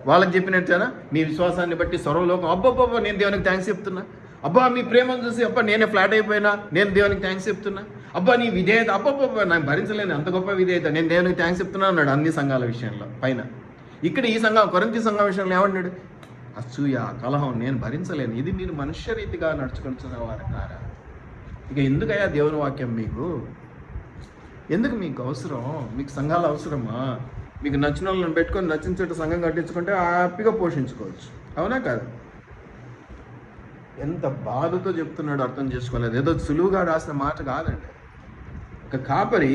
వాళ్ళకి చెప్పినట్టేనా? మీ విశ్వాసాన్ని బట్టి సర్వలోకం అబ్బబ్బబ్బా నేను దేవునికి థ్యాంక్స్ చెప్తున్నా, అబ్బా మీ ప్రేమను చూసి అబ్బా నేనే ఫ్లాట్ అయిపోయినా నేను దేవునికి థ్యాంక్స్ చెప్తున్నా, అబ్బా నీ విధేయత అబ్బబ్బబ్బా నాకు భరించలేను అంత గొప్ప విధేయత నేను దేవునికి థ్యాంక్స్ చెప్తున్నా అన్నాడు అన్ని సంఘాల విషయంలో పైన. ఇక్కడ ఈ సంఘం, కొరింథీ సంఘం విషయంలో ఏమన్నాడు? అసూయ, కలహం నేను భరించలేను. ఇది మీరు మనుష్య రీతిగా నడుచుకుంటున్న వారు కారా? ఇక ఎందుకయ్యా దేవుని వాక్యం మీకు? ఎందుకు మీకు అవసరం? మీకు సంఘాలు అవసరమా? మీకు నచ్చిన వాళ్ళని పెట్టుకొని నచ్చిన చోట సంఘం కట్టించుకుంటే హ్యాపీగా పోషించుకోవచ్చు, అవునా కాదు? ఎంత బాధతో చెప్తున్నాడు అర్థం చేసుకోలేదు. ఏదో సులువుగా రాసిన మాట కాదండి. ఒక కాపరి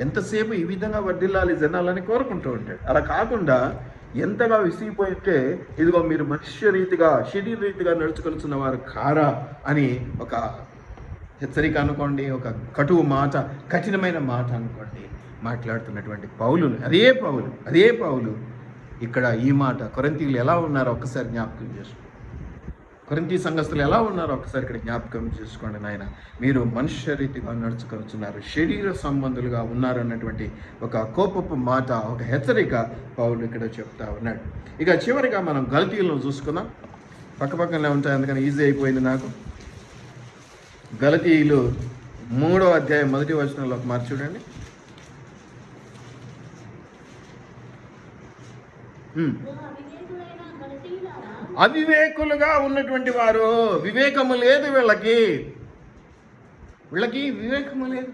ఎంతసేపు ఈ విధంగా వర్ధిల్లాలి జనాలని కోరుకుంటూ ఉంటాడు. అలా కాకుండా ఎంతగా విసిగిపోయితే ఇదిగో మీరు మనుష్య రీతిగా శరీర రీతిగా నడుచుకొనిచున్న వారు కారా అని ఒక హెచ్చరిక అనుకోండి, ఒక కటువు మాట, కఠినమైన మాట అనుకోండి మాట్లాడుతున్నటువంటి పౌలులు, అదే పౌలు ఇక్కడ ఈ మాట కొరింథీయులు ఎలా ఉన్నారో ఒక్కసారి జ్ఞాపకం చేసుకోండి. కొరింథీ సంఘస్థులు ఎలా ఉన్నారో ఒకసారి ఇక్కడ జ్ఞాపకం చేసుకోండి. నాయన మీరు మనుష్య రీతిగా నడుచుకొనిచున్నారు, శరీర సంబంధులుగా ఉన్నారు అన్నటువంటి ఒక కోపపు మాట, ఒక హెచ్చరిక పౌలు ఇక్కడ చెప్తా ఉన్నాడు. ఇక చివరిగా మనం గలతీయులను చూసుకుందాం. పక్కపక్కనే ఉంటాయి అందుకని ఈజీ అయిపోయింది నాకు. గలతీయులు 3వ అధ్యాయం 1వ వచనంలో ఒక మాట చూడండి. అవివేకులుగా ఉన్నటువంటి వారు, వివేకము లేదు వీళ్ళకి వివేకము లేదు.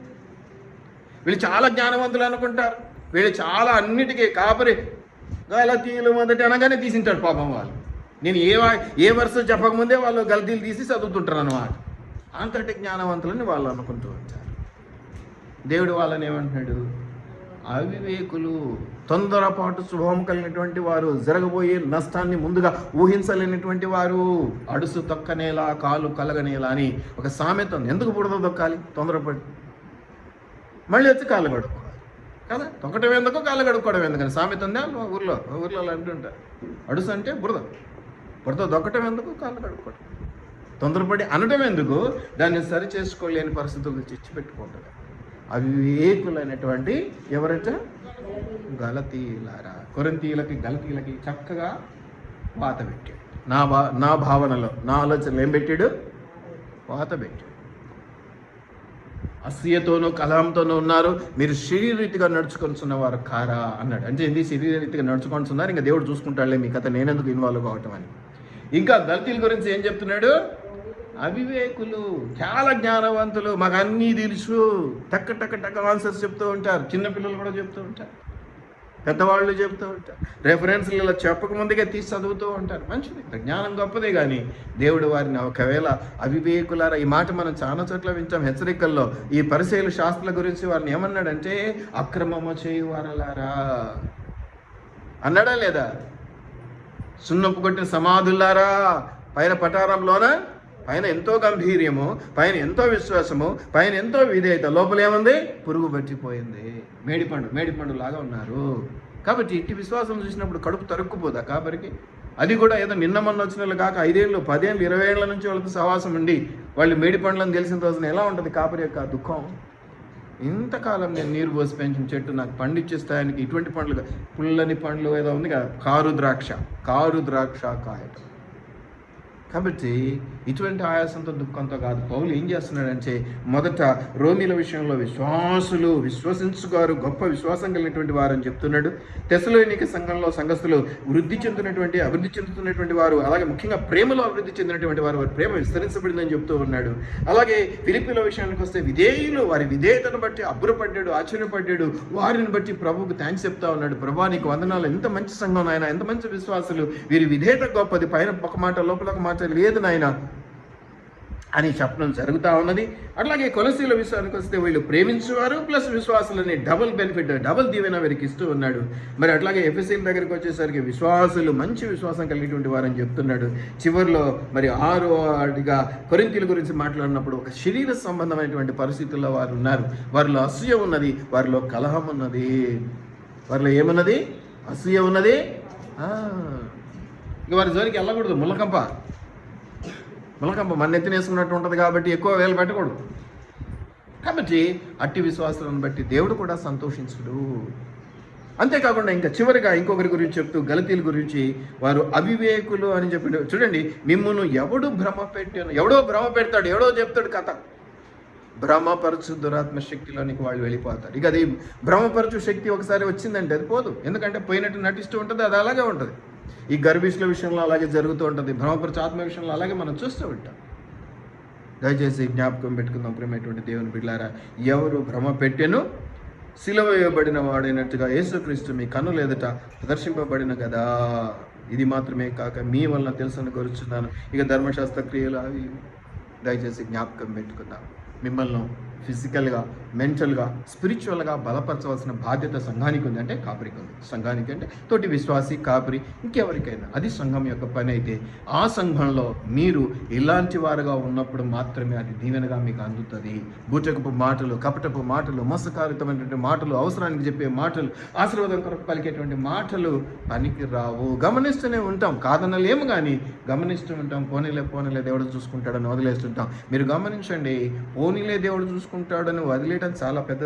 వీళ్ళు చాలా జ్ఞానవంతులు అనుకుంటారు, వీళ్ళు చాలా అన్నిటికీ కాపరి. గలతీయులు మొదటి అనగానే తీసింటాడు పాపం వాళ్ళు. నేను ఏ వరుస చెప్పకముందే వాళ్ళు గలతీయులు తీసి చదువుతుంటారు అన్నమాట. అంతటి జ్ఞానవంతులని వాళ్ళు అనుకుంటూ ఉంటారు. దేవుడు వాళ్ళని ఏమంటున్నాడు? అవివేకులు, తొందరపాటు స్వభావం కలిగినటువంటి వారు, జరగబోయే నష్టాన్ని ముందుగా ఊహించలేనటువంటి వారు, అడుసు తొక్కనేలా కాలు కలగనేలా అని ఒక సామెత ఉంది. ఎందుకు బురద దొక్కాలి తొందరపడి? మళ్ళీ వచ్చి కాళ్ళు కడుక్కోవాలి కదా. తొక్కటం ఎందుకు, కాళ్ళు కడుక్కోవడం ఎందుకని సామెత ఉందా ఊర్లో అలా అంటుంటారు. అడుసు అంటే బురద దొక్కటం ఎందుకు, కాళ్ళు కడుక్కోవడం. తొందరపడి అనటం ఎందుకు, దాన్ని సరి చేసుకోలేని పరిస్థితులు తెచ్చి పెట్టుకుంటారు. అవివేకులైనటువంటి ఎవరట? గలతీయులారా. కొరింథీయులకి గలతీయులకి చక్కగా వాత పెట్టాడు. నా భావనలో, నా ఆలోచనలు ఏం పెట్టాడు? వాత పెట్టాడు. అసూయతోనూ కలహంతోనూ ఉన్నారు, మీరు శరీరరీతిగా నడుచుకొనిచున్నవారు కారా అన్నాడు. అంటే ఏంది? శరీరరీతిగా నడుచుకొనిచున్నారు, ఇంకా దేవుడు చూసుకుంటాడులే మీ కథ, నేనెందుకు ఇన్వాల్వ్ కావటం అని. ఇంకా గలతీయుల గురించి ఏం చెప్తున్నాడు? అవివేకులు, చాలా జ్ఞానవంతులు, మాకు అన్నీ తెలుసు, టక్క ఆన్సర్స్ చెప్తూ ఉంటారు. చిన్నపిల్లలు కూడా చెప్తూ ఉంటారు, పెద్దవాళ్ళు చెప్తూ ఉంటారు, రెఫరెన్స్లు ఇలా చెప్పకముందుగా తీసి చదువుతూ ఉంటారు. మంచిది, జ్ఞానం గొప్పదే. కానీ దేవుడు వారిని ఒకవేళ అవివేకులారా, ఈ మాట మనం చాలా చోట్ల వింటాం హెచ్చరికల్లో. ఈ పరిసయ్యుల శాస్త్రుల గురించి వారిని ఏమన్నాడంటే అక్రమము చేయువారలారా అన్నాడా లేదా? సున్నపు కొట్టిన సమాధులారా, పైన పటారంలోన పైన ఎంతో గంభీర్యము, పైన ఎంతో విశ్వాసము, పైన ఎంతో విధేయత, లోపల ఏముంది? పురుగు పట్టిపోయింది, మేడిపండు లాగా ఉన్నారు. కాబట్టి ఇట్టి విశ్వాసం చూసినప్పుడు కడుపు తరుక్కుపోదా కాపరికి? అది కూడా ఏదో నిన్న మొన్న వచ్చిన వాళ్ళు కాక 5 ఏళ్ళు 10 ఏళ్ళు 20 ఏళ్ల నుంచి వాళ్ళతో సహవాసం ఉండి వాళ్ళు మేడిపండ్లను తెలిసిన రోజున ఎలా ఉంటుంది కాపరి యొక్క దుఃఖం? ఇంతకాలం నేను నీరు పోసి పెంచిన చెట్టు నాకు పండించేస్తాయనికి ఇటువంటి పండ్లు, పుల్లని పండ్లు ఏదో ఉంది కదా, కారు ద్రాక్ష కాయటం. కాబట్టి ఇటువంటి ఆయాసంతో దుఃఖంతో కాదు. పౌలు ఏం చేస్తున్నాడంటే మొదట రోమీల విషయంలో విశ్వసించుగారు గొప్ప విశ్వాసం కలిగినటువంటి వారు అని చెప్తున్నాడు. తెస్సలోనిక సంఘంలో సంఘస్థులు అభివృద్ధి చెందుతున్నటువంటి వారు, అలాగే ముఖ్యంగా ప్రేమలో అభివృద్ధి చెందినటువంటి వారు, వారి ప్రేమ విస్తరించబడిందని చెప్తూ ఉన్నాడు. అలాగే ఫిలిప్పీల విషయానికి వస్తే విధేయులు, వారి విధేయతను బట్టి అబ్బురపడ్డాడు, ఆశ్చర్యపడ్డాడు. వారిని బట్టి ప్రభువుకు థ్యాంక్స్ చెప్తా ఉన్నాడు. ప్రభా నీకు వందనాలు, ఎంత మంచి సంఘం నాయన, ఎంత మంచి విశ్వాసులు, వీరి విధేయత గొప్పది, పైన ఒక మాట లోపల ఒక మాట లేదు నాయన అని చెప్పడం జరుగుతూ ఉన్నది. అట్లాగే కొలసీల విషయానికి వస్తే వీళ్ళు ప్రేమించేవారు ప్లస్ విశ్వాసులని డబుల్ బెనిఫిట్, డబుల్ దీవెన వీరికి ఇస్తూ ఉన్నాడు. మరి అట్లాగే ఎఫెసీల దగ్గరికి వచ్చేసరికి విశ్వాసులు మంచి విశ్వాసం కలిగినటువంటి వారని చెప్తున్నాడు. చివరిలో మరి 6వ కొరింథీయుల గురించి మాట్లాడినప్పుడు ఒక శరీర సంబంధమైనటువంటి పరిస్థితుల్లో వారు ఉన్నారు. వారిలో అసూయ ఉన్నది, వారిలో కలహం ఉన్నది. వారిలో ఏమున్నది? అసూయ ఉన్నది. ఇక వారి జోలికి వెళ్ళకూడదు. ముళ్ళకంప మన ఎత్తిన వేసుకున్నట్టు ఉంటుంది కాబట్టి ఎక్కువ వేలు పెట్టకూడదు. కాబట్టి అట్టి విశ్వాసాలను బట్టి దేవుడు కూడా సంతోషించుడు. అంతేకాకుండా ఇంకా చివరిగా ఇంకొకరి గురించి చెప్తూ గలతీల గురించి వారు అవివేకులు అని చెప్పి చూడండి, మిమ్మును ఎవడో భ్రమ పెడతాడు, ఎవడో చెప్తాడు కథ. భ్రమపరచు దురాత్మ శక్తిలోనికి వాళ్ళు వెళ్ళిపోతారు. ఇక అది భ్రమపరచు శక్తి ఒకసారి వచ్చిందంటే అది పోదు. ఎందుకంటే పోయినట్టు నటిస్తూ ఉంటుంది, అది అలాగే ఉంటుంది. ఈ గర్భిష్ల విషయంలో అలాగే జరుగుతూ ఉంటుంది, భ్రమపరచు ఆత్మ విషయంలో అలాగే మనం చూస్తూ ఉంటాం. దయచేసి జ్ఞాపకం పెట్టుకుందాం ప్రేమైనటువంటి దేవుని బిడ్డలారా, ఎవరు భ్రమ పెట్టెను సిలువ వేయబడిన వాడైనట్టుగా యేసుక్రీస్తు మీ కన్నుల ఎదుట ప్రదర్శింపబడిన కదా. ఇది మాత్రమే కాక మీ వలన తెలుసని కోరుచున్నాను. ఇక ధర్మశాస్త్ర క్రియలు అవి దయచేసి జ్ఞాపకం పెట్టుకుందాం. మిమ్మల్ని ఫిజికల్గా, మెంటల్గా, స్పిరిచువల్గా బలపరచవలసిన బాధ్యత సంఘానికి ఉంది. అంటే కాపరికి ఉంది. సంఘానికి అంటే తోటి విశ్వాసి, కాపరి, ఇంకెవరికైనా అది సంఘం యొక్క పని. అయితే ఆ సంఘంలో మీరు ఇలాంటి వారుగా ఉన్నప్పుడు మాత్రమే అది దీవెనగా మీకు అందుతుంది. బూటకపు మాటలు, కపటపు మాటలు, మోసకారితమైనటువంటి మాటలు, అవసరానికి చెప్పే మాటలు, ఆశీర్వాదం కొరకు పలికేటువంటి మాటలు పనికి రావు. గమనిస్తూనే ఉంటాం, కాదనలేము, కానీ గమనిస్తూ ఉంటాం. పోనీలే దేవుడు చూసుకుంటాడని వదిలేస్తుంటాం. మీరు గమనించండి, పోనీలే దేవుడు చూసుకుంటాడని వదిలేయడం చాలా పెద్ద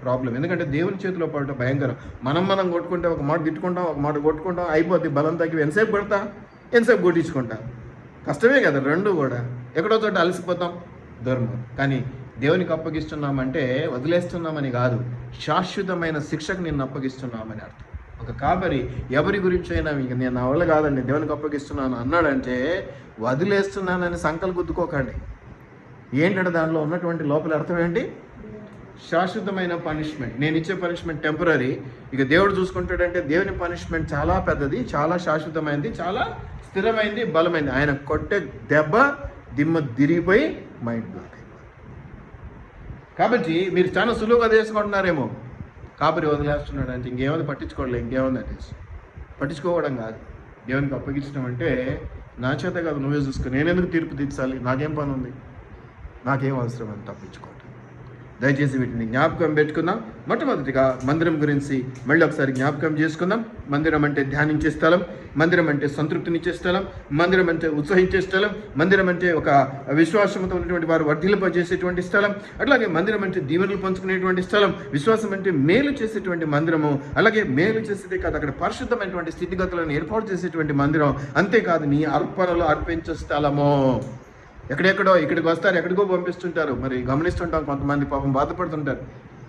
ప్రాబ్లం. ఎందుకంటే దేవుని చేతిలో పడటం భయంకరం. మనం కొట్టుకుంటే ఒక మాట తిట్టుకుంటాం, ఒక మాట కొట్టుకుంటాం, అయిపోద్ది. బలం తగ్గి ఎంతసేపు కొడతా, ఎంతసేపు కొట్టించుకుంటాం. కష్టమే కదా రెండు కూడా. ఎక్కడో చోట అలసిపోతాం, దూరం. కానీ దేవునికి అప్పగిస్తున్నామంటే వదిలేస్తున్నామని కాదు, శాశ్వతమైన శిక్షకు నిన్ను అప్పగిస్తున్నామని అర్థం. ఒక కాపరి ఎవరి గురించి అయినా ఇక నేను నా వల్ల కాదండి దేవునికి అప్పగిస్తున్నాను అన్నాడంటే వదిలేస్తున్నానని సంకల్పం గుద్దుకోకండి. ఏంటంటే దానిలో ఉన్నటువంటి లోపల అర్థం ఏంటి? శాశ్వతమైన పనిష్మెంట్. నేను ఇచ్చే పనిష్మెంట్ టెంపరీ. ఇక దేవుడు చూసుకుంటాడంటే దేవుని పనిష్మెంట్ చాలా పెద్దది, చాలా శాశ్వతమైనది, చాలా స్థిరమైంది, బలమైంది. ఆయన కొట్టే దెబ్బ దిమ్మ తిరిగిపోయి మైండ్ బ్లాక్ అయిపోయింది. కాబట్టి మీరు చాలా సులువుగా చేసుకుంటున్నారేమో. కాపరి వదిలేస్తున్నాడు అంటే ఇంకేమైనా పట్టించుకోవట్లేదు, ఇంకేమైనా అనేసి పట్టించుకోవడం కాదు. దేవునికి అప్పగించడం అంటే నా చేత కాదు, నువ్వే చూసుకో, నేనెందుకు తీర్పు తీర్చాలి, నాకేం పని ఉంది, నాకేం అవసరం అని తప్పించుకోవటం. దయచేసి వీటిని జ్ఞాపకం పెట్టుకుందాం. మొట్టమొదటిగా మందిరం గురించి మళ్ళీ ఒకసారి జ్ఞాపకం చేసుకుందాం. మందిరం అంటే ధ్యానించే స్థలం, మందిరం అంటే సంతృప్తినిచ్చే స్థలం, మందిరం అంటే ఉత్సహించే స్థలం, మందిరం అంటే ఒక విశ్వాసంతో ఉన్నటువంటి వారు వర్ధిల్లింపజేసేటువంటి స్థలం, అట్లాగే మందిరం అంటే దీవెనలు పంచుకునేటువంటి స్థలం, విశ్వాసం అంటే మేలు చేసేటువంటి మందిరము, అలాగే మేలు చేసేదే కాదు అక్కడ పరిశుద్ధమైనటువంటి స్థితిగతులను ఏర్పాటు చేసేటువంటి మందిరం, అంతేకాదు నీ అర్పణలు అర్పించే స్థలము. ఎక్కడెక్కడో ఇక్కడికి వస్తారు, ఎక్కడికో పంపిస్తుంటారు. మరి గమనిస్తుంటాం, కొంతమంది పాపం బాధపడుతుంటారు.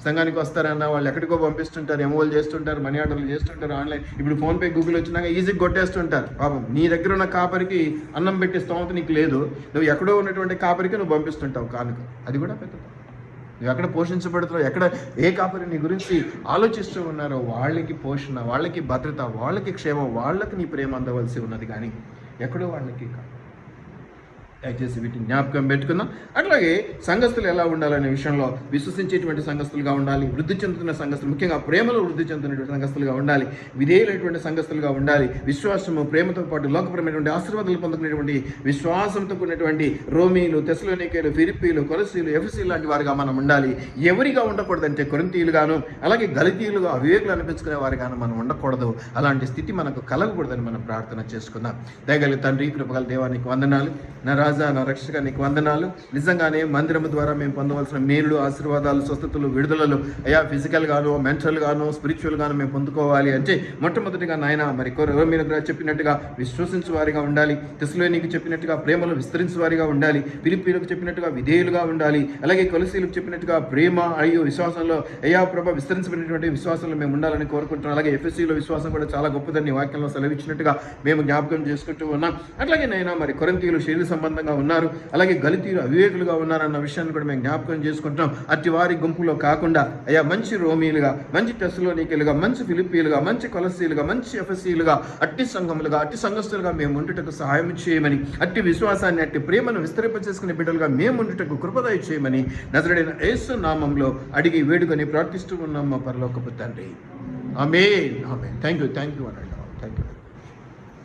సంఘానికి వస్తారన్న వాళ్ళు ఎక్కడికో పంపిస్తుంటారు, ఎంఓలు చేస్తుంటారు, మనీ ఆర్డర్లు చేస్తుంటారు, ఆన్లైన్. ఇప్పుడు ఫోన్పే, గూగుల్ వచ్చినాక ఈజీగా కొట్టేస్తుంటారు. పాపం నీ దగ్గర ఉన్న కాపరికి అన్నం పెట్టే స్తోమత నీకు లేదు, నువ్వు ఎక్కడో ఉన్నటువంటి కాపరికి నువ్వు పంపిస్తుంటావు కానుక. అది కూడా పెద్ద నువ్వు ఎక్కడ పోషించబడుతున్నావు, ఎక్కడ ఏ కాపరి నీ గురించి ఆలోచిస్తూ ఉన్నారో వాళ్ళకి పోషణ, వాళ్ళకి భద్రత, వాళ్ళకి క్షేమం, వాళ్ళకి నీ ప్రేమ అందవలసి ఉన్నది, కానీ ఎక్కడో వాళ్ళకి కాదు. దయచేసి వీటిని జ్ఞాపకం పెట్టుకుందాం. అట్లాగే సంఘస్థులు ఎలా ఉండాలనే విషయంలో విశ్వసించేటువంటి సంఘస్థులుగా ఉండాలి, వృద్ధి చెందుతున్న సంఘస్థులు, ముఖ్యంగా ప్రేమలో వృద్ధి చెందుతున్నటువంటి సంఘస్థులుగా ఉండాలి, విధేయులైనటువంటి సంఘస్థులుగా ఉండాలి, విశ్వాసము ప్రేమతో పాటు లోకపరమైనటువంటి ఆశీర్వాదాలు పొందుకునేటువంటి విశ్వాసంతో కూడినటువంటి రోమీలు, తెస్సలోనికీయులు, ఫిలిప్పీలు, కొలసీలు, ఎఫెసీలు లాంటి వారిగా మనం ఉండాలి. ఎవరిగా ఉండకూడదంటే కొరింథీయులుగాను అలాగే గలతీయులుగా అవివేకులు అనిపించుకునే వారిగాను మనం ఉండకూడదు. అలాంటి స్థితి మనకు కలగకూడదని మనం ప్రార్థన చేసుకుందాం. దయగల తండ్రి, కృపగల దేవానికి వందనాలు. నా రాజా, నా రక్షక, నీకు వందనాలు. నిజంగానే మందిరము ద్వారా మేము పొందవలసిన మేలులు, ఆశీర్వాదాలు, స్వస్థతలు, విడుదలలు అయ్యా ఫిజికల్ గాను, మెంటల్ గాను, స్పిరిచువల్ గాను మేము పొందుకోవాలి అంటే మొట్టమొదటిగా నాయన మరి రోమీయులకు చెప్పినట్టుగా విశ్వసించే వారిగా ఉండాలి, తెస్సలోనికీయులకు చెప్పినట్టుగా ప్రేమలు విస్తరించే వారిగా ఉండాలి, ఫిలిప్పీయులకు చెప్పినట్టుగా విధేయులుగా ఉండాలి, అలాగే కొలసీయులకు చెప్పినట్టుగా ప్రేమ అయ్యో విశ్వాసంలో అయ్యా ప్రభ విస్తరించబడినటువంటి విశ్వాసంలో మేము ఉండాలని కోరుకుంటున్నాం. అలాగే ఎఫెసీలో విశ్వాసం కూడా చాలా గొప్పదని వాక్యంలో సెలవిచ్చినట్టుగా మేము జ్ఞాపకం చేసుకుంటూ ఉన్నాం. అట్లాగే నైనా మరి కొరింథీయులు శరీర సంబంధం సంబంధంగా ఉన్నారు, అలాగే గలితీయులు అవివేకులుగా ఉన్నారన్న విషయాన్ని కూడా మేము జ్ఞాపకం చేసుకుంటున్నాం. అట్టి వారి గుంపులో కాకుండా అయ్యా మంచి రోమీలుగా, మంచి తెస్సలోనికీలుగా, మంచి ఫిలిప్పీలుగా, మంచి కొలసీలుగా, మంచి ఎఫెసీలుగా, అట్టి సంఘములుగా, అట్టి సంఘస్థులుగా మేము ఉండుటకు సహాయం చేయమని, అట్టి విశ్వాసాన్ని, అట్టి ప్రేమను విస్తరింపచేసుకునే బిడ్డలుగా మేము ఉండుటకు కృపదయ చేయమని నజరేయుడైన యేసు నామములో అడిగి వేడుకొని ప్రార్థిస్తూ ఉన్నాం మా పరలోకపు తండ్రి. ఆమేన్. ఆమేన్. థ్యాంక్ యూ అనండి. Thank you.